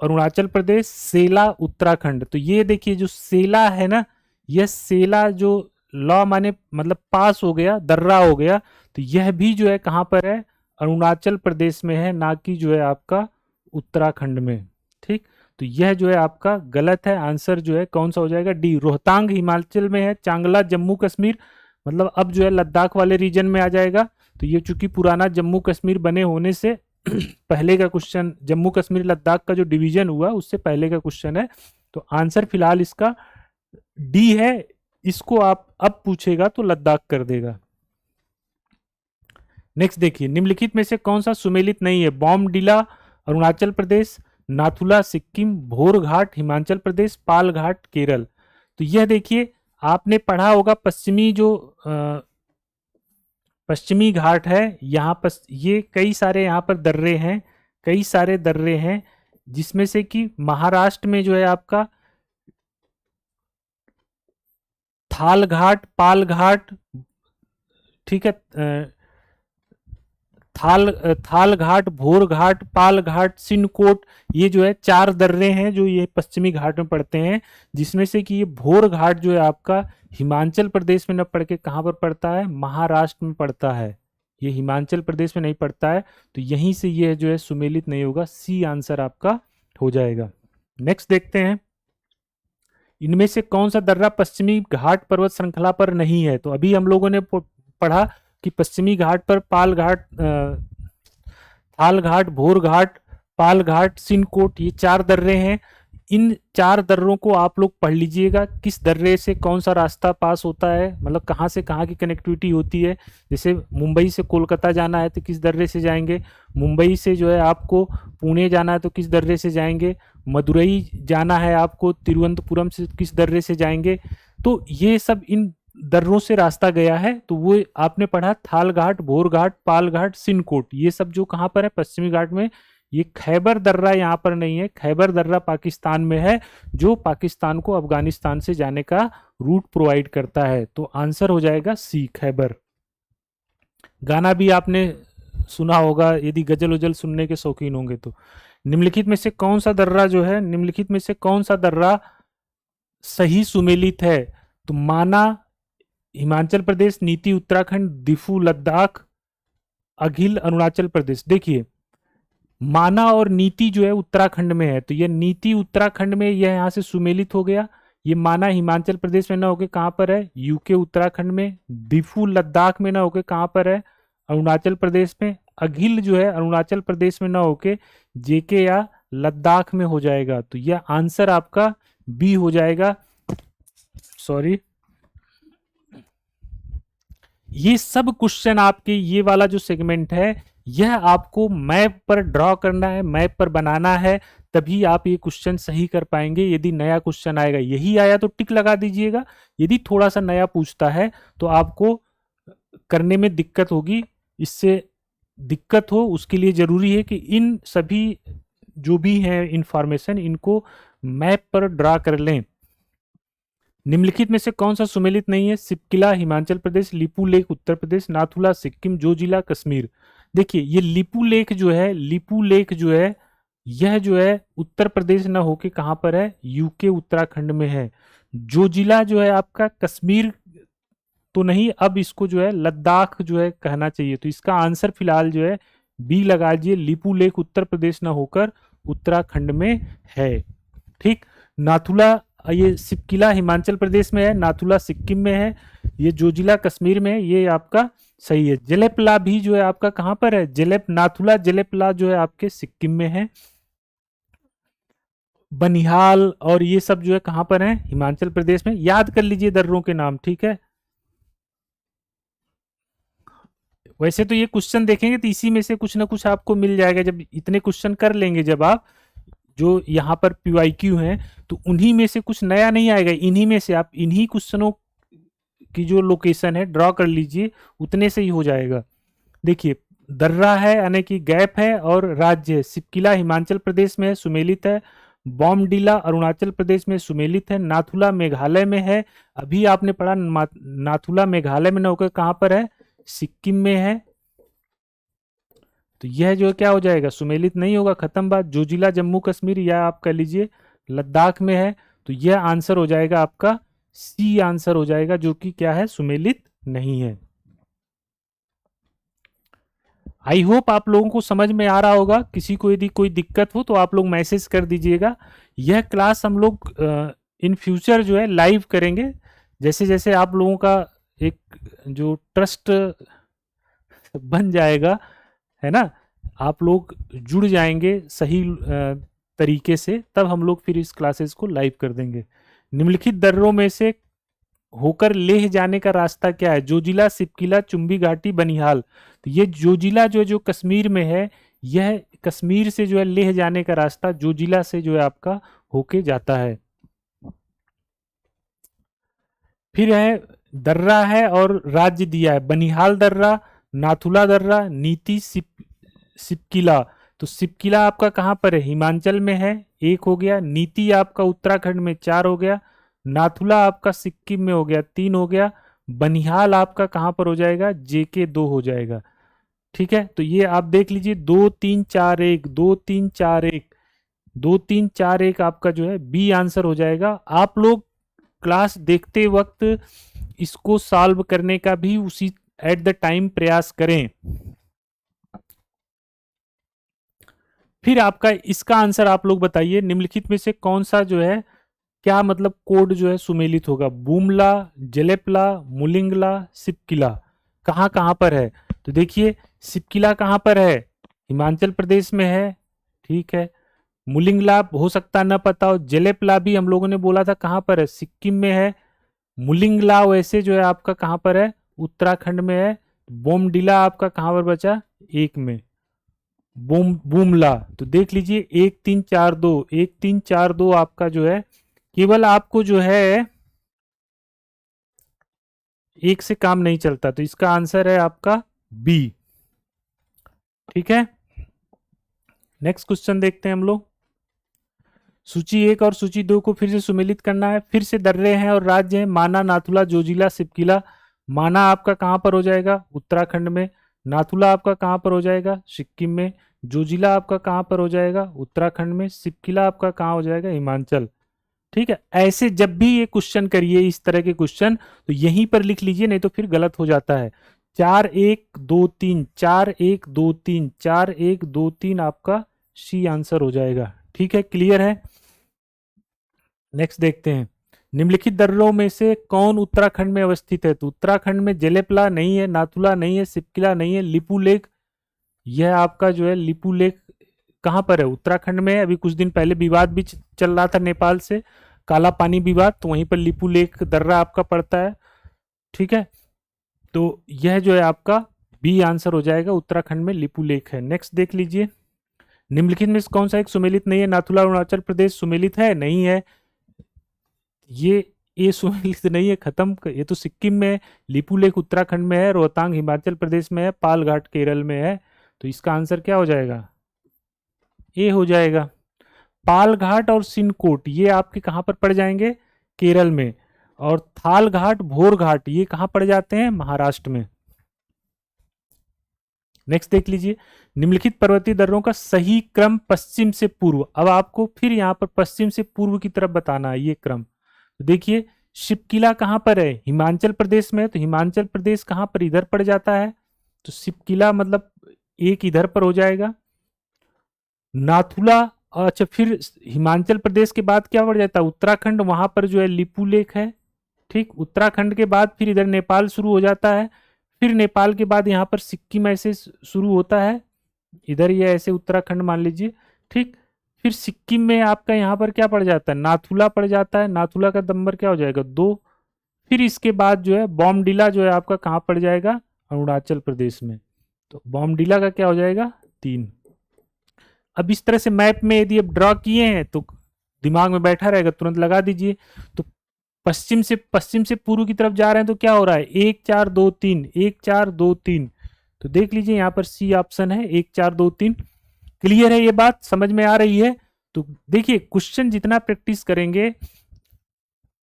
अरुणाचल प्रदेश, सेला उत्तराखंड। तो ये देखिए जो सेला है ना, यह सेला जो लॉ माने मतलब पास हो गया, दर्रा हो गया, तो यह भी जो है कहां पर है, अरुणाचल प्रदेश में है, ना कि जो है आपका उत्तराखंड में, ठीक। तो यह जो है आपका गलत है, आंसर जो है कौन सा हो जाएगा, डी। रोहतांग हिमाचल में है, चांगला जम्मू कश्मीर मतलब अब जो है लद्दाख वाले रीजन में आ जाएगा। तो ये चूंकि पुराना जम्मू कश्मीर बने होने से पहले का क्वेश्चन, जम्मू कश्मीर लद्दाख का जो डिवीजन हुआ उससे पहले का क्वेश्चन है, तो आंसर फिलहाल इसका डी है। इसको आप अब पूछेगा तो लद्दाख कर देगा। नेक्स्ट देखिए, निम्नलिखित में से कौन सा सुमेलित नहीं है? बॉमडिला अरुणाचल प्रदेश, नाथुला सिक्किम, भोरघाट हिमाचल प्रदेश, पालघाट केरल। तो यह देखिए, आपने पढ़ा होगा पश्चिमी जो पश्चिमी घाट है, यहाँ पर ये कई सारे यहाँ पर दर्रे हैं, कई सारे दर्रे हैं, जिसमें से कि महाराष्ट्र में जो है आपका थाल घाट, पाल घाट, ठीक है, थाल घाट, भोर घाट, पाल घाट, सिनकोट, ये जो है 4 दर्रे हैं जो ये पश्चिमी घाट में पड़ते हैं, जिसमें से कि ये भोर घाट जो है आपका हिमाचल प्रदेश में न पड़ के कहाँ पर पड़ता है? महाराष्ट्र में पड़ता है। ये हिमाचल प्रदेश में नहीं पड़ता है, तो यहीं से ये जो है सुमेलित नहीं होगा। सी आंसर आपका हो जाएगा। नेक्स्ट देखते हैं, इनमें से कौन सा दर्रा पश्चिमी घाट पर्वत श्रृंखला पर नहीं है? तो अभी हम लोगों ने पढ़ा कि पश्चिमी घाट पर पाल घाट, थाल घाट, भोर घाट, पाल घाट, सिनकोट, ये 4 दर्रे हैं। इन 4 दर्रों को आप लोग पढ़ लीजिएगा, किस दर्रे से कौन सा रास्ता पास होता है, मतलब कहाँ से कहाँ की कनेक्टिविटी होती है। जैसे मुंबई से कोलकाता जाना है तो किस दर्रे से जाएंगे, मुंबई से जो है आपको पुणे जाना है तो किस दर्रे से जाएंगे, मदुरई जाना है आपको तिरुवनंतपुरम से किस दर्रे से जाएंगे। तो ये सब इन दर्रों से रास्ता गया है, तो वो आपने पढ़ा थाल घाट, भोर घाट, पाल घाट, सिनकोट, ये सब जो कहाँ पर है? पश्चिमी घाट में। ये खैबर दर्रा यहाँ पर नहीं है, खैबर दर्रा पाकिस्तान में है, जो पाकिस्तान को अफगानिस्तान से जाने का रूट प्रोवाइड करता है। तो आंसर हो जाएगा सी, खैबर। गाना भी आपने सुना होगा यदि गजल उजल सुनने के शौकीन होंगे तो। निम्नलिखित में से कौन सा दर्रा जो है, निम्नलिखित में से कौन सा दर्रा सही सुमेलित है? तो माना हिमाचल प्रदेश, नीति उत्तराखंड, दिफू लद्दाख, अघिल अरुणाचल प्रदेश। देखिए, माना और नीति जो है उत्तराखंड में है, तो ये नीति उत्तराखंड में, यह यहाँ से सुमेलित हो गया। ये माना हिमाचल प्रदेश में ना होके कहाँ पर है? यूके उत्तराखंड में। दिफू लद्दाख में ना होके कहाँ पर है? अरुणाचल प्रदेश में। अघिल जो है अरुणाचल प्रदेश में ना होके जेके या लद्दाख में हो जाएगा। तो यह आंसर आपका बी हो जाएगा। सॉरी, ये सब क्वेश्चन आपके, ये वाला जो सेगमेंट है, यह आपको मैप पर ड्रॉ करना है, मैप पर बनाना है, तभी आप ये क्वेश्चन सही कर पाएंगे। यदि नया क्वेश्चन आएगा, यही आया तो टिक लगा दीजिएगा, यदि थोड़ा सा नया पूछता है तो आपको करने में दिक्कत होगी। इससे दिक्कत हो उसके लिए जरूरी है कि इन सभी जो भी है इंफॉर्मेशन, इनको मैप पर ड्रा कर लें। निम्नलिखित में से कौन सा सुमेलित नहीं है? सिपकिला हिमाचल प्रदेश, लिपू लेक उत्तर प्रदेश, नाथुला सिक्किम, जोजिला कश्मीर। देखिए, ये लिपू लेक जो है, लिपू लेक जो है, यह जो है उत्तर प्रदेश ना होके कहाँ पर है? यूके उत्तराखंड में है। जोजिला जो है आपका कश्मीर तो नहीं, अब इसको जो है लद्दाख जो है कहना चाहिए। तो इसका आंसर फिलहाल जो है बी लगा दीजिए, लिपू लेक उत्तर प्रदेश ना होकर उत्तराखंड में है। ठीक, नाथुला, ये सिपकिला हिमाचल प्रदेश में है, नाथुला सिक्किम में है, ये जोजिला कश्मीर में है, ये आपका सही है। जलेपला भी जो है आपका कहां पर है? नाथुला जलेपला जो है आपके सिक्किम में है। बनिहाल और ये सब जो है कहां पर है? हिमाचल प्रदेश में। याद कर लीजिए दर्रों के नाम, ठीक है। वैसे तो ये क्वेश्चन देखेंगे तो इसी में से कुछ ना कुछ आपको मिल जाएगा, जब इतने क्वेश्चन कर लेंगे, जब आप जो यहाँ पर पीवाईक्यू हैं, तो उन्हीं में से कुछ नया नहीं आएगा, इन्हीं में से आप इन्हीं क्वेश्चनों की जो लोकेशन है ड्रॉ कर लीजिए, उतने से ही हो जाएगा। देखिए, दर्रा है यानी कि गैप है, और राज्य है। सिपकिला हिमाचल प्रदेश में है, सुमेलित है। बॉमडिला अरुणाचल प्रदेश में सुमेलित है। नाथुला मेघालय में है, अभी आपने पढ़ा नाथुला मेघालय में न होकर कहां पर है? सिक्किम में है। तो यह जो क्या हो जाएगा? सुमेलित नहीं होगा, खत्म बात। जोजिला जम्मू कश्मीर, या आप कह लीजिए लद्दाख में है। तो यह आंसर हो जाएगा आपका सी आंसर हो जाएगा, जो कि क्या है? सुमेलित नहीं है। आई होप आप लोगों को समझ में आ रहा होगा। किसी को यदि कोई दिक्कत हो तो आप लोग मैसेज कर दीजिएगा। यह क्लास हम लोग इन फ्यूचर जो है लाइव करेंगे, जैसे जैसे आप लोगों का एक जो ट्रस्ट बन जाएगा, है ना, आप लोग जुड़ जाएंगे सही तरीके से, तब हम लोग फिर इस क्लासेस को लाइव कर देंगे। निम्नलिखित दर्रों में से होकर लेह जाने का रास्ता क्या है? जोजिला, सिपकिला, चुम्बी घाटी, बनिहाल। तो ये जोजिला जो है जो कश्मीर में है, यह कश्मीर से जो है लेह जाने का रास्ता जोजिला से जो है आपका होके जाता है। फिर है दर्रा है और राज्य दिया है, बनिहाल दर्रा, नाथुला दर्रा, नीति, सिपकिला। तो सिपकिला आपका कहाँ पर है? हिमाचल में है, एक हो गया। नीति आपका उत्तराखंड में, चार हो गया। नाथुला आपका सिक्किम में हो गया, तीन हो गया। बनिहाल आपका कहाँ पर हो जाएगा? जेके, दो हो जाएगा। ठीक है, तो ये आप देख लीजिए, 2 3 4 1, 2 3 4 1, 2 3 4 1 आपका जो है बी आंसर हो जाएगा। आप लोग क्लास देखते वक्त इसको सॉल्व करने का भी उसी एट द टाइम प्रयास करें। फिर आपका इसका आंसर आप लोग बताइए, निम्नलिखित में से कौन सा जो है, क्या मतलब कोड जो है सुमेलित होगा? बूमला, जलेपला, मुलिंगला, सिपकिला, कहाँ कहाँ पर है? तो देखिए, सिपकिला कहाँ पर है? हिमाचल प्रदेश में है, ठीक है। मुलिंगला हो सकता न पता हो, जलेपला भी हम लोगों ने बोला था कहाँ पर है? सिक्किम में है। मुलिंगला वैसे जो है आपका कहाँ पर है? उत्तराखंड में है। बोमडिला आपका कहाँ पर बचा? एक में। बूमला, तो देख लीजिए 1 3 4 2, 1 3 4 2 आपका जो है, केवल आपको जो है एक से काम नहीं चलता, तो इसका आंसर है आपका बी। ठीक है, नेक्स्ट क्वेश्चन देखते हैं हम लोग। सूची 1 और सूची 2 को फिर से सुमेलित करना है। फिर से दर्रे हैं और राज्य हैं, माना, नाथुला, जोजिला, सिपकिला। माना आपका कहां पर हो जाएगा? उत्तराखंड में। नाथुला आपका कहां पर हो जाएगा? सिक्किम में। जोजिला आपका कहां पर हो जाएगा? उत्तराखंड में। सिपकिला आपका कहां हो जाएगा? हिमाचल। ठीक है, ऐसे जब भी ये क्वेश्चन करिए, इस तरह के क्वेश्चन, तो यहीं पर लिख लीजिए, नहीं तो फिर गलत हो जाता है। 4 1 2 3, 4 1 2 3, 4 1 2 3 आपका सी आंसर हो जाएगा। ठीक है, क्लियर है। नेक्स्ट देखते हैं, निम्नलिखित दर्रों में से कौन उत्तराखंड में अवस्थित है? तो उत्तराखंड में जलेपला नहीं है, नाथुला नहीं है, सिपकिला नहीं है, लिपू लेक, यह आपका जो है लिपू लेक कहां पर है? उत्तराखंड में है। अभी कुछ दिन पहले विवाद भी चल रहा था नेपाल से, काला पानी विवाद, तो वहीं पर लिपू लेक दर्रा आपका पड़ता है। ठीक है, तो यह जो है आपका बी आंसर हो जाएगा, उत्तराखंड में लिपू लेक है। नेक्स्ट देख लीजिए, निम्नलिखित में कौन सा एक सुमेलित नहीं है? नाथुला अरुणाचल प्रदेश सुमेलित है? नहीं है, ये सुमेलित नहीं है, खत्म। ये तो सिक्किम में है, लिपू लेक उत्तराखंड में है, रोहतांग हिमाचल प्रदेश में है, पालघाट केरल में है। तो इसका आंसर क्या हो जाएगा? ए हो जाएगा। पालघाट और सिनकोट ये आपके कहां पर पड़ जाएंगे? केरल में। और थाल घाट, भोर घाट ये कहां पड़ जाते हैं? महाराष्ट्र में। नेक्स्ट देख लीजिए, निम्नलिखित पर्वतीय दर्रों का सही क्रम पश्चिम से पूर्व। अब आपको फिर यहां पर पश्चिम से पूर्व की तरफ बताना है ये क्रम। तो देखिए, शिपकिला कहां पर है? हिमाचल प्रदेश में। तो हिमाचल प्रदेश कहां पर? इधर पड़ जाता है, तो शिपकिला मतलब एक इधर पर हो जाएगा। नाथुला, अच्छा, फिर हिमाचल प्रदेश के बाद क्या पड़ जाता है? उत्तराखंड, वहां पर जो है लिपू लेक है। ठीक, उत्तराखंड के बाद फिर इधर नेपाल शुरू हो जाता है, फिर नेपाल के बाद यहाँ पर सिक्किम ऐसे शुरू होता है, इधर ये ऐसे उत्तराखंड मान लीजिए। ठीक, फिर सिक्किम में आपका यहाँ पर क्या पड़ जाता है? नाथुला पड़ जाता है, नाथुला का नंबर क्या हो जाएगा? 2। फिर इसके बाद जो है बॉमडिला जो है आपका कहाँ पड़ जाएगा? अरुणाचल प्रदेश में। तो बॉमडिला का क्या हो जाएगा? 3। अब इस तरह से मैप में यदि आप ड्रॉ किए हैं तो दिमाग में बैठा रहेगा, तुरंत लगा दीजिए। तो पश्चिम से पूर्व की तरफ जा रहे हैं, तो क्या हो रहा है? 1 4 2 3, 1 4 2 3। तो देख लीजिए यहाँ पर सी ऑप्शन है, 1 4 2 3। क्लियर है, ये बात समझ में आ रही है? तो देखिए, क्वेश्चन जितना प्रैक्टिस करेंगे,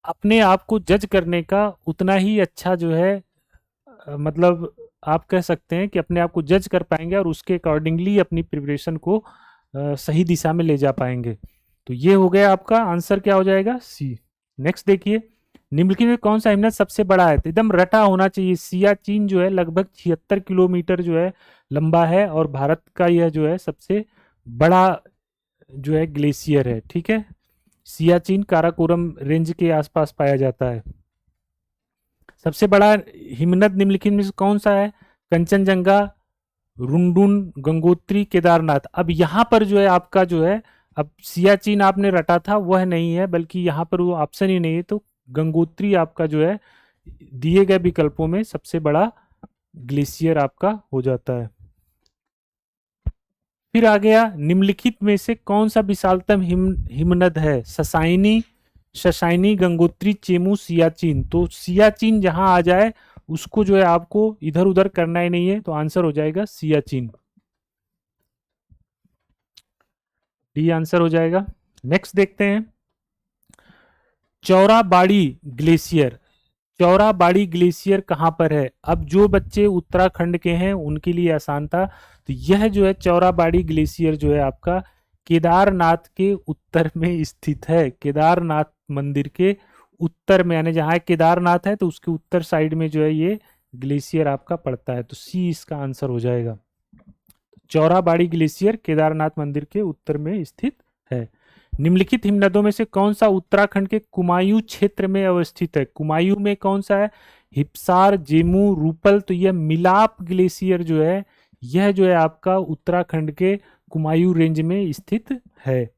अपने आप को जज करने का उतना ही अच्छा जो है, मतलब आप कह सकते हैं कि अपने आप को जज कर पाएंगे और उसके अकॉर्डिंगली अपनी प्रिपरेशन को सही दिशा में ले जा पाएंगे। तो ये हो गया आपका आंसर, क्या हो जाएगा? सी। नेक्स्ट देखिए, निम्नलिखित में कौन सा हिमनद सबसे बड़ा है? तो एकदम रटा होना चाहिए। सियाचिन जो है लगभग 76 किलोमीटर जो है लंबा है, और भारत का यह जो है सबसे बड़ा जो है ग्लेशियर है। ठीक है, सियाचिन काराकोरम रेंज के आसपास पाया जाता है। सबसे बड़ा हिमनद निम्नलिखित में से कौन सा है? कंचनजंगा, रुंडुन, गंगोत्री, केदारनाथ। अब यहाँ पर जो है आपका जो है, अब सियाचिन आपने रटा था वह नहीं है, बल्कि यहाँ पर वो ऑप्शन ही नहीं है, तो गंगोत्री आपका जो है दिए गए विकल्पों में सबसे बड़ा ग्लेशियर आपका हो जाता है। फिर आ गया, निम्नलिखित में से कौन सा विशालतम हिमनद है? ससाइनी, शशाइनी, गंगोत्री, चेमू, सियाचिन। तो सियाचिन जहां आ जाए उसको जो है आपको इधर उधर करना ही नहीं है, तो आंसर हो जाएगा सियाचिन। डी आंसर हो जाएगा। नेक्स्ट देखते हैं, चौराबाड़ी ग्लेशियर। चौराबाड़ी ग्लेशियर कहाँ पर है? अब जो बच्चे उत्तराखंड के हैं उनके लिए आसान था। तो यह जो है चौराबाड़ी ग्लेशियर जो है आपका केदारनाथ के उत्तर में स्थित है। केदारनाथ मंदिर के उत्तर में, यानी जहाँ केदारनाथ है तो उसके उत्तर साइड में जो है ये ग्लेशियर आपका पड़ता है। तो सी इसका आंसर हो जाएगा। चौराबाड़ी ग्लेशियर केदारनाथ मंदिर के उत्तर में स्थित है। निम्नलिखित हिमनदों में से कौन सा उत्तराखंड के कुमायूं क्षेत्र में अवस्थित है? कुमायूं में कौन सा है? हिपसार, जेमू, रूपल। तो यह मिलाप ग्लेशियर जो है यह जो है आपका उत्तराखंड के कुमायूं रेंज में स्थित है।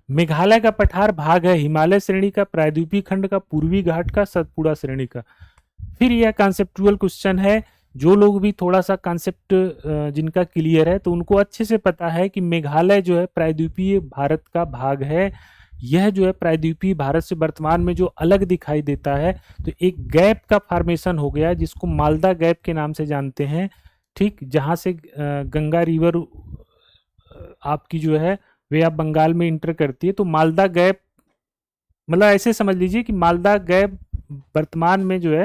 मेघालय का पठार भाग है हिमालय श्रेणी का, प्रायद्वीपीय खंड का, पूर्वी घाट का, सतपुड़ा श्रेणी का। फिर यह कॉन्सेप्चुअल क्वेश्चन है। जो लोग भी थोड़ा सा कॉन्सेप्ट जिनका क्लियर है तो उनको अच्छे से पता है कि मेघालय जो है प्रायद्वीपीय भारत का भाग है। यह जो है प्रायद्वीपीय भारत से वर्तमान में जो अलग दिखाई देता है, तो एक गैप का फॉर्मेशन हो गया जिसको मालदा गैप के नाम से जानते हैं। ठीक, जहां से गंगा रिवर आपकी जो है वे आप बंगाल में इंटर करती है। तो मालदा गैप, मतलब ऐसे समझ लीजिए कि मालदा गैप वर्तमान में जो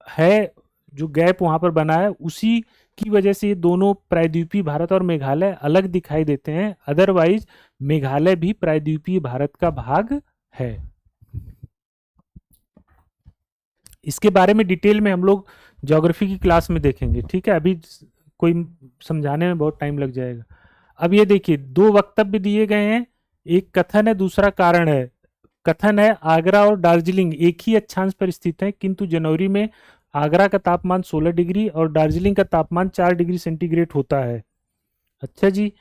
है जो गैप वहां पर बना है उसी की वजह से ये दोनों प्रायद्वीपीय भारत और मेघालय अलग दिखाई देते हैं। अदरवाइज मेघालय भी प्रायद्वीपीय भारत का भाग है। इसके बारे में डिटेल में हम लोग ज्योग्राफी की क्लास में देखेंगे। ठीक है, अभी कोई समझाने में बहुत टाइम लग जाएगा। अब ये देखिए, दो वक्तव्य दिए गए हैं, एक कथन है, दूसरा कारण है। कथन है, आगरा और दार्जिलिंग एक ही अक्षांश पर स्थित है, किंतु जनवरी में आगरा का तापमान 16 डिग्री और दार्जिलिंग का तापमान 4 डिग्री सेंटीग्रेड होता है। अच्छा जी,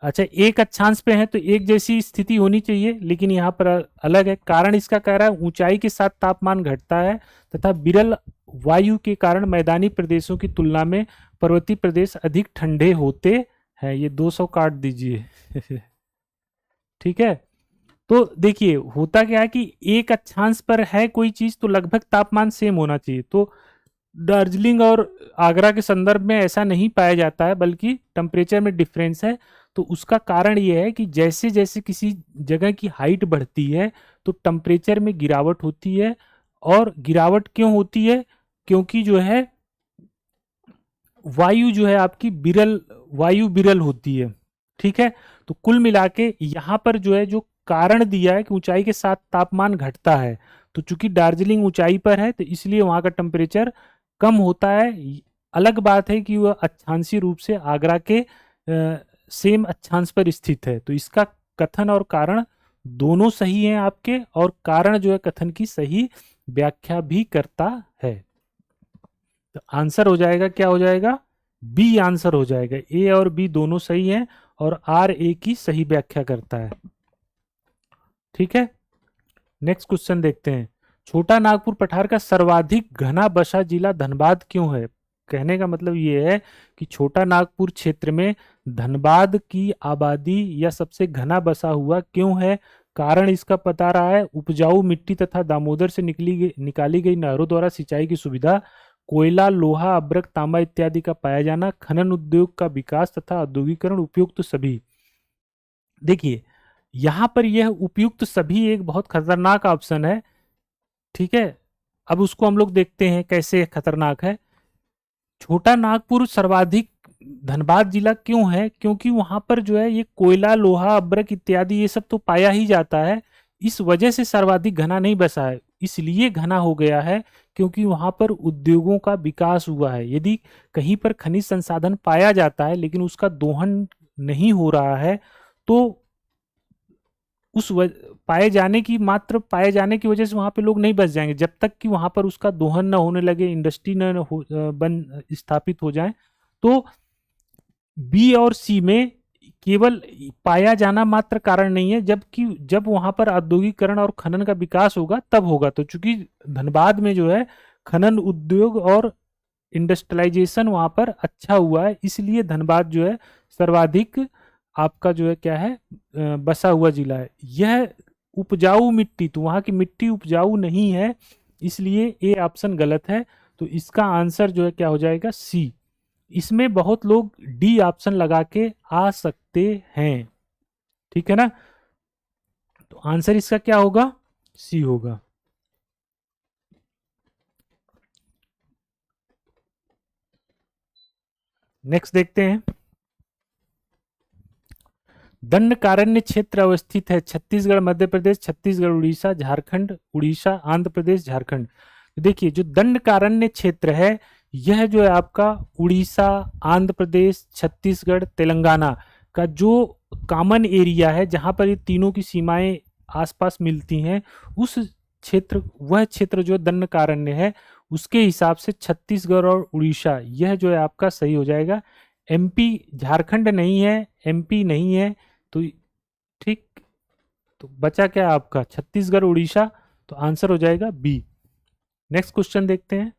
अच्छा एक अक्षांश पे है तो एक जैसी स्थिति होनी चाहिए, लेकिन यहाँ पर अलग है। कारण इसका कह रहा है ऊंचाई के साथ तापमान घटता है तथा विरल वायु के कारण मैदानी प्रदेशों की तुलना में पर्वतीय प्रदेश अधिक ठंडे होते हैं। ये 200 काट दीजिए। ठीक है, तो देखिए होता क्या है कि एक अक्षांश पर है कोई चीज तो लगभग तापमान सेम होना चाहिए। तो दार्जिलिंग और आगरा के संदर्भ में ऐसा नहीं पाया जाता है, बल्कि टेम्परेचर में डिफरेंस है। तो उसका कारण यह है कि जैसे जैसे किसी जगह की हाइट बढ़ती है तो टेम्परेचर में गिरावट होती है। और गिरावट क्यों होती है? क्योंकि जो है वायु जो है आपकी वायु विरल होती है। ठीक है, तो कुल मिला के यहाँ पर जो है जो कारण दिया है कि ऊंचाई के साथ तापमान घटता है, तो चूंकि दार्जिलिंग ऊंचाई पर है तो इसलिए वहां का टेम्परेचर कम होता है। अलग बात है कि वह अक्षांशीय रूप से आगरा के सेम अक्षांश पर स्थित है। तो इसका कथन और कारण दोनों सही हैं आपके, और कारण जो है कथन की सही व्याख्या भी करता है। तो आंसर हो जाएगा, क्या हो जाएगा? बी आंसर हो जाएगा। ए और बी दोनों सही हैं और आर ए की सही व्याख्या करता है। ठीक है, नेक्स्ट क्वेश्चन देखते हैं। छोटा नागपुर पठार का सर्वाधिक घना बसा जिला धनबाद क्यों है? कहने का मतलब ये है कि छोटा नागपुर क्षेत्र में धनबाद की आबादी या सबसे घना बसा हुआ क्यों है? कारण इसका पता रहा है, उपजाऊ मिट्टी तथा दामोदर से निकाली गई नहरों द्वारा सिंचाई की सुविधा, कोयला, लोहा, अब्रक, तांबा इत्यादि का पाया जाना, खनन उद्योग का विकास तथा औद्योगिकरण, उपयुक्त सभी। देखिए यहां पर यह उपयुक्त सभी एक बहुत खतरनाक ऑप्शन है। ठीक है, अब उसको हम लोग देखते हैं कैसे खतरनाक है। छोटा नागपुर सर्वाधिक धनबाद जिला क्यों है? क्योंकि वहां पर जो है ये कोयला, लोहा, अब्रक इत्यादि ये सब तो पाया ही जाता है, इस वजह से सर्वाधिक घना नहीं बसा है। इसलिए घना हो गया है क्योंकि वहां पर उद्योगों का विकास हुआ है। यदि कहीं पर खनिज संसाधन पाया जाता है लेकिन उसका दोहन नहीं हो रहा है, तो पाए जाने की वजह से वहां पे लोग नहीं बस जाएंगे। जब तक कि वहां पर उसका दोहन न होने लगे, इंडस्ट्री न बन स्थापित हो जाए। तो बी और सी में केवल पाया जाना मात्र कारण नहीं है, जबकि जब वहां पर औद्योगिकरण और खनन का विकास होगा तब होगा। तो चूंकि धनबाद में जो है खनन उद्योग और इंडस्ट्रियलाइजेशन वहां पर अच्छा हुआ है, इसलिए धनबाद जो है सर्वाधिक आपका जो है क्या है बसा हुआ जिला है। यह उपजाऊ मिट्टी, तो वहां की मिट्टी उपजाऊ नहीं है, इसलिए ए ऑप्शन गलत है। तो इसका आंसर जो है क्या हो जाएगा, सी। इसमें बहुत लोग डी ऑप्शन लगा के आ सकते हैं, ठीक है ना। तो आंसर इसका क्या होगा, सी होगा। नेक्स्ट देखते हैं। दंडकारण्य क्षेत्र अवस्थित है छत्तीसगढ़, मध्य प्रदेश, छत्तीसगढ़, उड़ीसा, झारखंड, उड़ीसा, आंध्र प्रदेश, झारखंड। देखिए जो दंडकारण्य क्षेत्र है यह जो है आपका उड़ीसा, आंध्र प्रदेश, छत्तीसगढ़, तेलंगाना का जो कॉमन एरिया है, जहां पर ये तीनों की सीमाएं आसपास मिलती हैं, उस क्षेत्र, वह क्षेत्र जो दंडकारण्य है, उसके हिसाब से छत्तीसगढ़ और उड़ीसा यह जो है आपका सही हो जाएगा। एमपी, झारखंड नहीं है, एमपी नहीं है, तो ठीक, तो बचा क्या आपका छत्तीसगढ़, उड़ीसा, तो आंसर हो जाएगा बी। नेक्स्ट क्वेश्चन देखते हैं।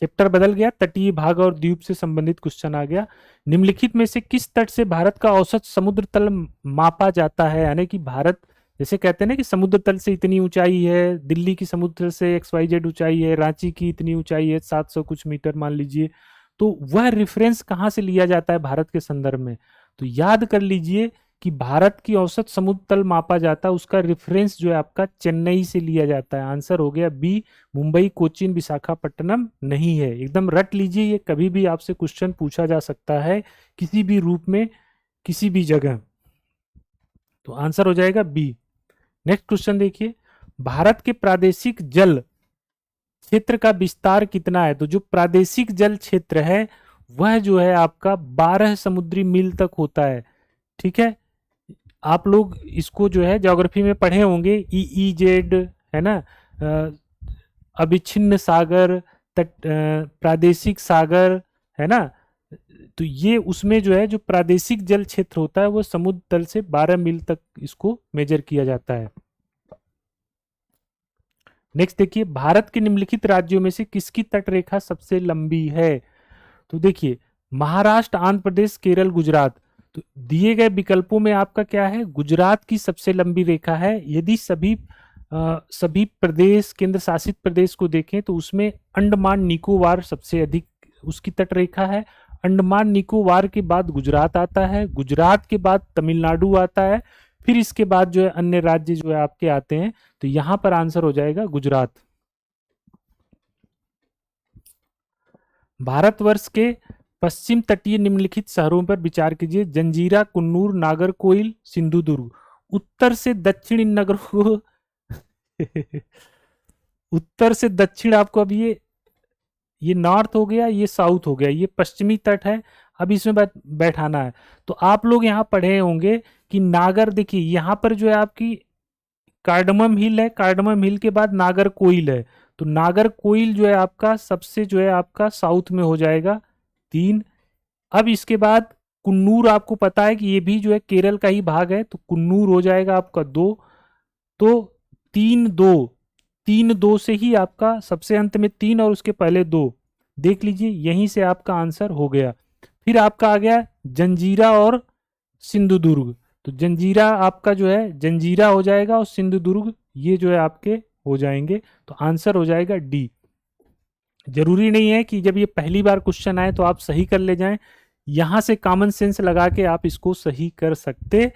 चैप्टर बदल गया, तटीय भाग और द्वीप से संबंधित क्वेश्चन आ गया। निम्नलिखित में से किस तट से भारत का औसत समुद्र तल मापा जाता है, यानी कि भारत, जैसे कहते हैं ना कि समुद्र तल से इतनी ऊंचाई है, दिल्ली की समुद्र तल से XYZ ऊंचाई है, रांची की इतनी ऊंचाई है 700 कुछ मीटर मान लीजिए, तो वह रेफरेंस कहाँ से लिया जाता है भारत के संदर्भ में। तो याद कर लीजिए कि भारत की औसत समुद्र तल मापा जाता है, उसका रेफरेंस जो है आपका चेन्नई से लिया जाता है। आंसर हो गया बी, मुंबई, कोचीन, विशाखापट्टनम नहीं है। एकदम रट लीजिए, ये कभी भी आपसे क्वेश्चन पूछा जा सकता है किसी भी रूप में, किसी भी जगह। तो आंसर हो जाएगा बी। नेक्स्ट क्वेश्चन देखिए, भारत के प्रादेशिक जल क्षेत्र का विस्तार कितना है। तो जो प्रादेशिक जल क्षेत्र है वह जो है आपका 12 समुद्री मील तक होता है, ठीक है। आप लोग इसको जो है ज्योग्राफी में पढ़े होंगे, EEZ है ना, अविच्छिन्न सागर, तट, प्रादेशिक सागर है ना। तो ये उसमें जो है जो प्रादेशिक जल क्षेत्र होता है वो समुद्र तल से 12 मील तक इसको मेजर किया जाता है। नेक्स्ट देखिए, भारत के निम्नलिखित राज्यों में से किसकी तट रेखा सबसे लंबी है। तो देखिए महाराष्ट्र, आंध्र प्रदेश, केरल, गुजरात। तो दिए गए विकल्पों में आपका क्या है, गुजरात की सबसे लंबी रेखा है। यदि सभी प्रदेश, केंद्र शासित प्रदेश को देखें तो उसमें अंडमान निकोबार सबसे अधिक उसकी तट रेखा है। अंडमान निकोबार के बाद गुजरात आता है, गुजरात के बाद तमिलनाडु आता है, फिर इसके बाद जो है अन्य राज्य जो है आपके आते हैं। तो यहां पर आंसर हो जाएगा गुजरात। भारतवर्ष के पश्चिम तटीय निम्नलिखित शहरों पर विचार कीजिए, जंजीरा, कुन्नूर, नागरकोइल, सिंधुदुर्ग। उत्तर से दक्षिण इन नगरों को उत्तर से दक्षिण आपको अब ये नॉर्थ हो गया, ये साउथ हो गया, ये पश्चिमी तट है, अब इसमें बैठाना है। तो आप लोग यहाँ पढ़े होंगे कि नागर, देखिए यहाँ पर जो है आपकी कार्डमम हिल है, कार्डमम हिल के बाद नागरकोइल है, तो नागरकोइल जो है आपका सबसे जो है आपका साउथ में हो जाएगा 3। अब इसके बाद कुन्नूर, आपको पता है कि ये भी जो है केरल का ही भाग है, तो कुन्नूर हो जाएगा आपका 2। तो 3-2 से ही आपका सबसे अंत में 3 और उसके पहले 2, देख लीजिए यहीं से आपका आंसर हो गया। फिर आपका आ गया जंजीरा और सिंधुदुर्ग। तो जंजीरा आपका जो है जंजीरा हो जाएगा और सिंधुदुर्ग ये जो है आपके हो जाएंगे। तो आंसर हो जाएगा डी। जरूरी नहीं है कि जब ये पहली बार क्वेश्चन आए तो आप सही कर ले जाएं, यहां से कॉमन सेंस लगा के आप इसको सही कर सकते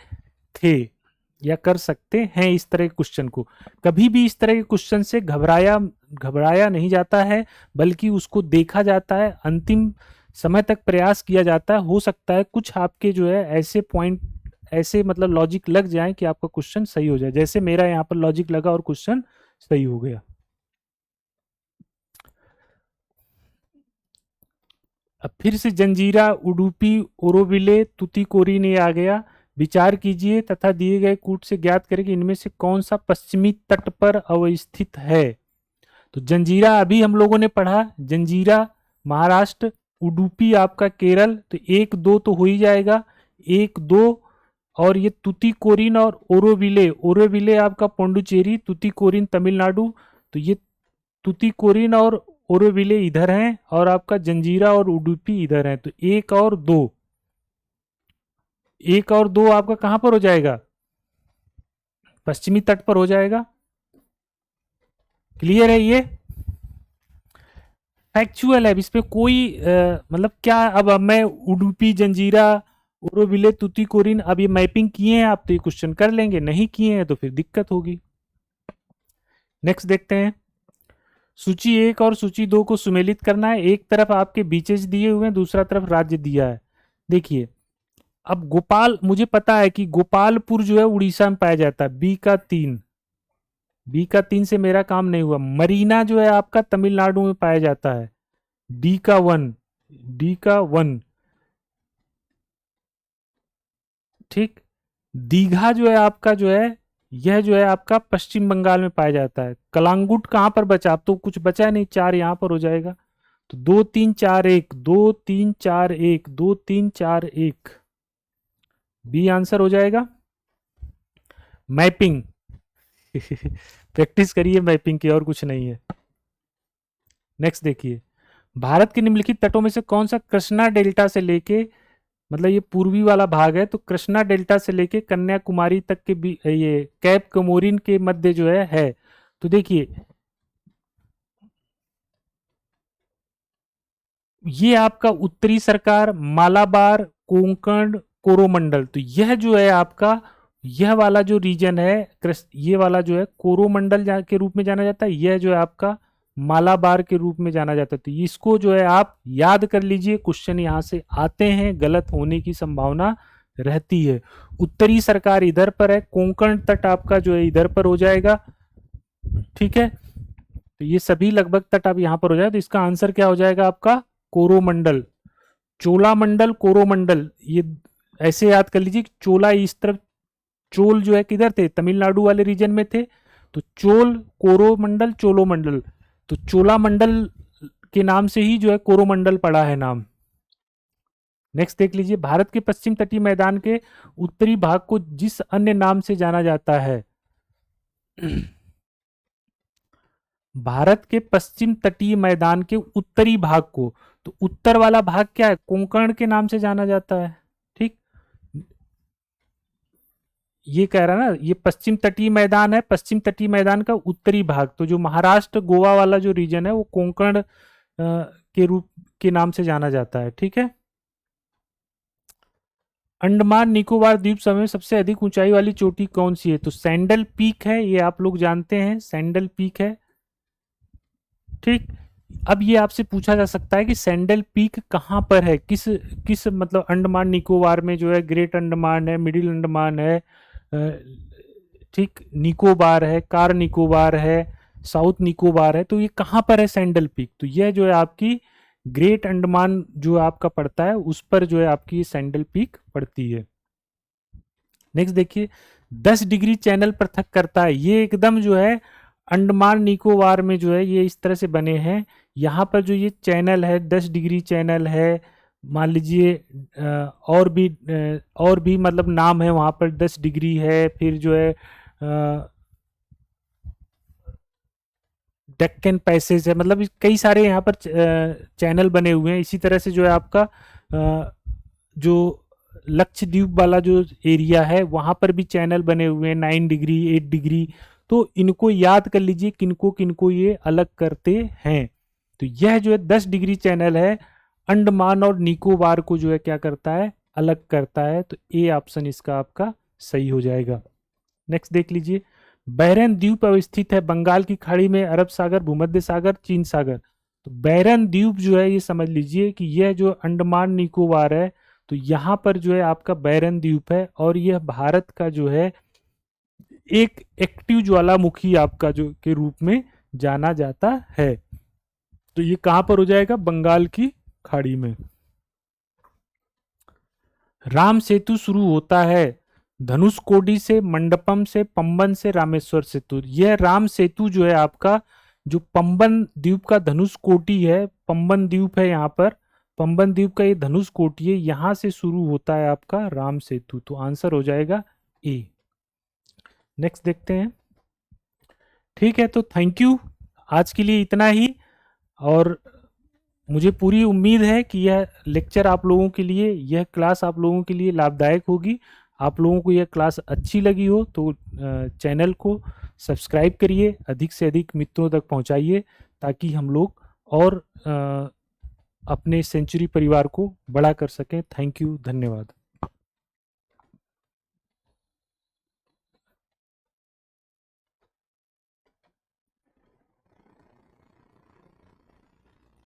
थे या कर सकते हैं। इस तरह के क्वेश्चन को कभी भी इस तरह के क्वेश्चन से घबराया नहीं जाता है, बल्कि उसको देखा जाता है, अंतिम समय तक प्रयास किया जाता है। हो सकता है कुछ आपके जो है ऐसे पॉइंट, ऐसे मतलब लॉजिक लग जाए कि आपका क्वेश्चन सही हो जाए, जैसे मेरा यहाँ पर लॉजिक लगा और क्वेश्चन सही हो गया। अब फिर से जंजीरा, उडुपी, ओरोविले, तुतीकोरिन ये आ गया। विचार कीजिए तथा दिए गए कूट से ज्ञात करें कि इनमें से कौन सा पश्चिमी तट पर अवस्थित है। तो जंजीरा अभी हम लोगों ने पढ़ा, जंजीरा महाराष्ट्र, उडुपी आपका केरल, तो 1-2 तो हो ही जाएगा। एक दो, और ये तुतीकोरिन और ओरोविले, ओरोविले आपका पौंडुचेरी, तुतीकोरिन तमिलनाडु। तो ये तुतीकोरिन और ओरोविले इधर हैं और आपका जंजीरा और उडुपी इधर हैं। तो एक और दो, एक और दो आपका कहां पर हो जाएगा? पश्चिमी तट पर हो जाएगा। क्लियर है? ये फैक्चुअल है, इसमें कोई मतलब क्या, अब मैं उडुपी, जंजीरा, ओरोविले, तुतीकोरिन, अब ये मैपिंग किए हैं आप तो ये क्वेश्चन कर लेंगे, नहीं किए हैं तो फिर दिक्कत होगी। नेक्स्ट देखते हैं। सूची 1 और सूची 2 को सुमेलित करना है। एक तरफ आपके बीचेस दिए हुए हैं, दूसरा तरफ राज्य दिया है। देखिए, अब गोपाल, मुझे पता है कि गोपालपुर जो है उड़ीसा में पाया जाता है, बी का 3, बी का 3 से मेरा काम नहीं हुआ। मरीना जो है आपका तमिलनाडु में पाया जाता है, डी का 1, डी का 1, ठीक। दीघा जो है आपका जो है, यह जो है आपका पश्चिम बंगाल में पाया जाता है। कलांगुट कहां पर बचा? अब तो कुछ बचा नहीं, 4 यहां पर हो जाएगा। तो 2 3 4 1, 2 3 4 1, 2 3 4 1, बी आंसर हो जाएगा। मैपिंग प्रैक्टिस करिए मैपिंग की, और कुछ नहीं है। नेक्स्ट देखिए, भारत के निम्नलिखित तटों में से कौन सा कृष्णा डेल्टा से लेके, मतलब ये पूर्वी वाला भाग है, तो कृष्णा डेल्टा से लेके कन्याकुमारी तक के ये कैप कमोरिन के मध्य जो है। तो देखिए, ये आपका उत्तरी सरकार, मालाबार, कोंकण, कोरोमंडल। तो यह जो है आपका, यह वाला जो रीजन है, ये वाला जो है कोरोमंडल के रूप में जाना जाता है, यह जो है आपका मालाबार के रूप में जाना जाता है। तो इसको जो है आप याद कर लीजिए, क्वेश्चन यहां से आते हैं, गलत होने की संभावना रहती है। उत्तरी सरकार इधर पर है, कोंकण तट आपका जो है इधर पर हो जाएगा, ठीक है। तो ये सभी लगभग तट आप यहां पर हो जाए, तो इसका आंसर क्या हो जाएगा आपका? कोरोमंडल, चोलामंडल, कोरोमंडल, ये ऐसे याद कर लीजिए। चोला इस तरफ, चोल जो है किधर थे? तमिलनाडु वाले रीजन में थे। तो चोल, कोरोमंडल, चोलोमंडल। तो चोलामंडल के नाम से ही जो है कोरोमंडल पड़ा है नाम। नेक्स्ट देख लीजिए, भारत के पश्चिम तटीय मैदान के उत्तरी भाग को जिस अन्य नाम से जाना जाता है भारत के पश्चिम तटीय मैदान के उत्तरी भाग को, तो उत्तर वाला भाग क्या है? कोंकण के नाम से जाना जाता है, ठीक। ये कह रहा है ना, ये पश्चिम तटीय मैदान है, पश्चिम तटीय मैदान का उत्तरी भाग, तो जो महाराष्ट्र गोवा वाला जो रीजन है वो कोंकण के रूप के नाम से जाना जाता है, ठीक है। अंडमान निकोबार द्वीप समूह में सबसे अधिक ऊंचाई वाली चोटी कौन सी है? तो सैंडल पीक है, ये आप लोग जानते हैं, सैंडल पीक है, ठीक। अब ये आपसे पूछा जा सकता है कि सैंडल पीक कहां पर है, किस किस मतलब अंडमान निकोबार में जो है, ग्रेट अंडमान है, मिडिल अंडमान है, ठीक, निकोबार है, कार निकोबार है, साउथ निकोबार है। तो ये कहां पर है सैंडल पीक? तो यह जो है आपकी ग्रेट अंडमान जो आपका पड़ता है, उस पर जो है आपकी सैंडल पीक पड़ती है। नेक्स्ट देखिए, 10 डिग्री चैनल पृथक करता है, ये एकदम जो है अंडमान निकोबार में जो है ये इस तरह से बने हैं। यहाँ पर जो ये चैनल है 10 डिग्री चैनल है, मान लीजिए और भी मतलब नाम है वहाँ पर, 10 डिग्री है, फिर जो है डेक्कन पैसेज है, मतलब कई सारे यहाँ पर चैनल बने हुए हैं। इसी तरह से जो है आपका जो लक्षद्वीप वाला जो एरिया है वहाँ पर भी चैनल बने हुए हैं, 9 डिग्री, 8 डिग्री। तो इनको याद कर लीजिए, किनको किनको ये अलग करते हैं। तो यह जो है 10 डिग्री चैनल है, अंडमान और निकोबार को जो है क्या करता है? अलग करता है। तो ए ऑप्शन इसका आपका सही हो जाएगा। नेक्स्ट देख लीजिए, बैरन द्वीप अवस्थित है बंगाल की खाड़ी में, अरब सागर, भूमध्य सागर, चीन सागर। तो बैरन द्वीप जो है ये समझ लीजिए कि यह जो अंडमान निकोबार है, तो यहाँ पर जो है आपका बैरन द्वीप है, और यह भारत का जो है एक एक्टिव ज्वालामुखी आपका जो के रूप में जाना जाता है। तो ये कहां पर हो जाएगा? बंगाल की खाड़ी में। राम सेतु शुरू होता है धनुषकोडी से, मंडपम से, पंबन से, रामेश्वर सेतु। यह राम सेतु जो है आपका, जो पंबन द्वीप का धनुषकोटी है, पंबन द्वीप है यहाँ पर, पंबन द्वीप का ये धनुष कोटी है, यहां से शुरू होता है आपका राम सेतु, तो आंसर हो जाएगा ए। नेक्स्ट देखते हैं। ठीक है, तो थैंक यू, आज के लिए इतना ही। और मुझे पूरी उम्मीद है कि यह लेक्चर आप लोगों के लिए, यह क्लास आप लोगों के लिए लाभदायक होगी। आप लोगों को यह क्लास अच्छी लगी हो तो चैनल को सब्सक्राइब करिए, अधिक से अधिक मित्रों तक पहुंचाइए, ताकि हम लोग और अपने सेंचुरी परिवार को बड़ा कर सकें। थैंक यू, धन्यवाद।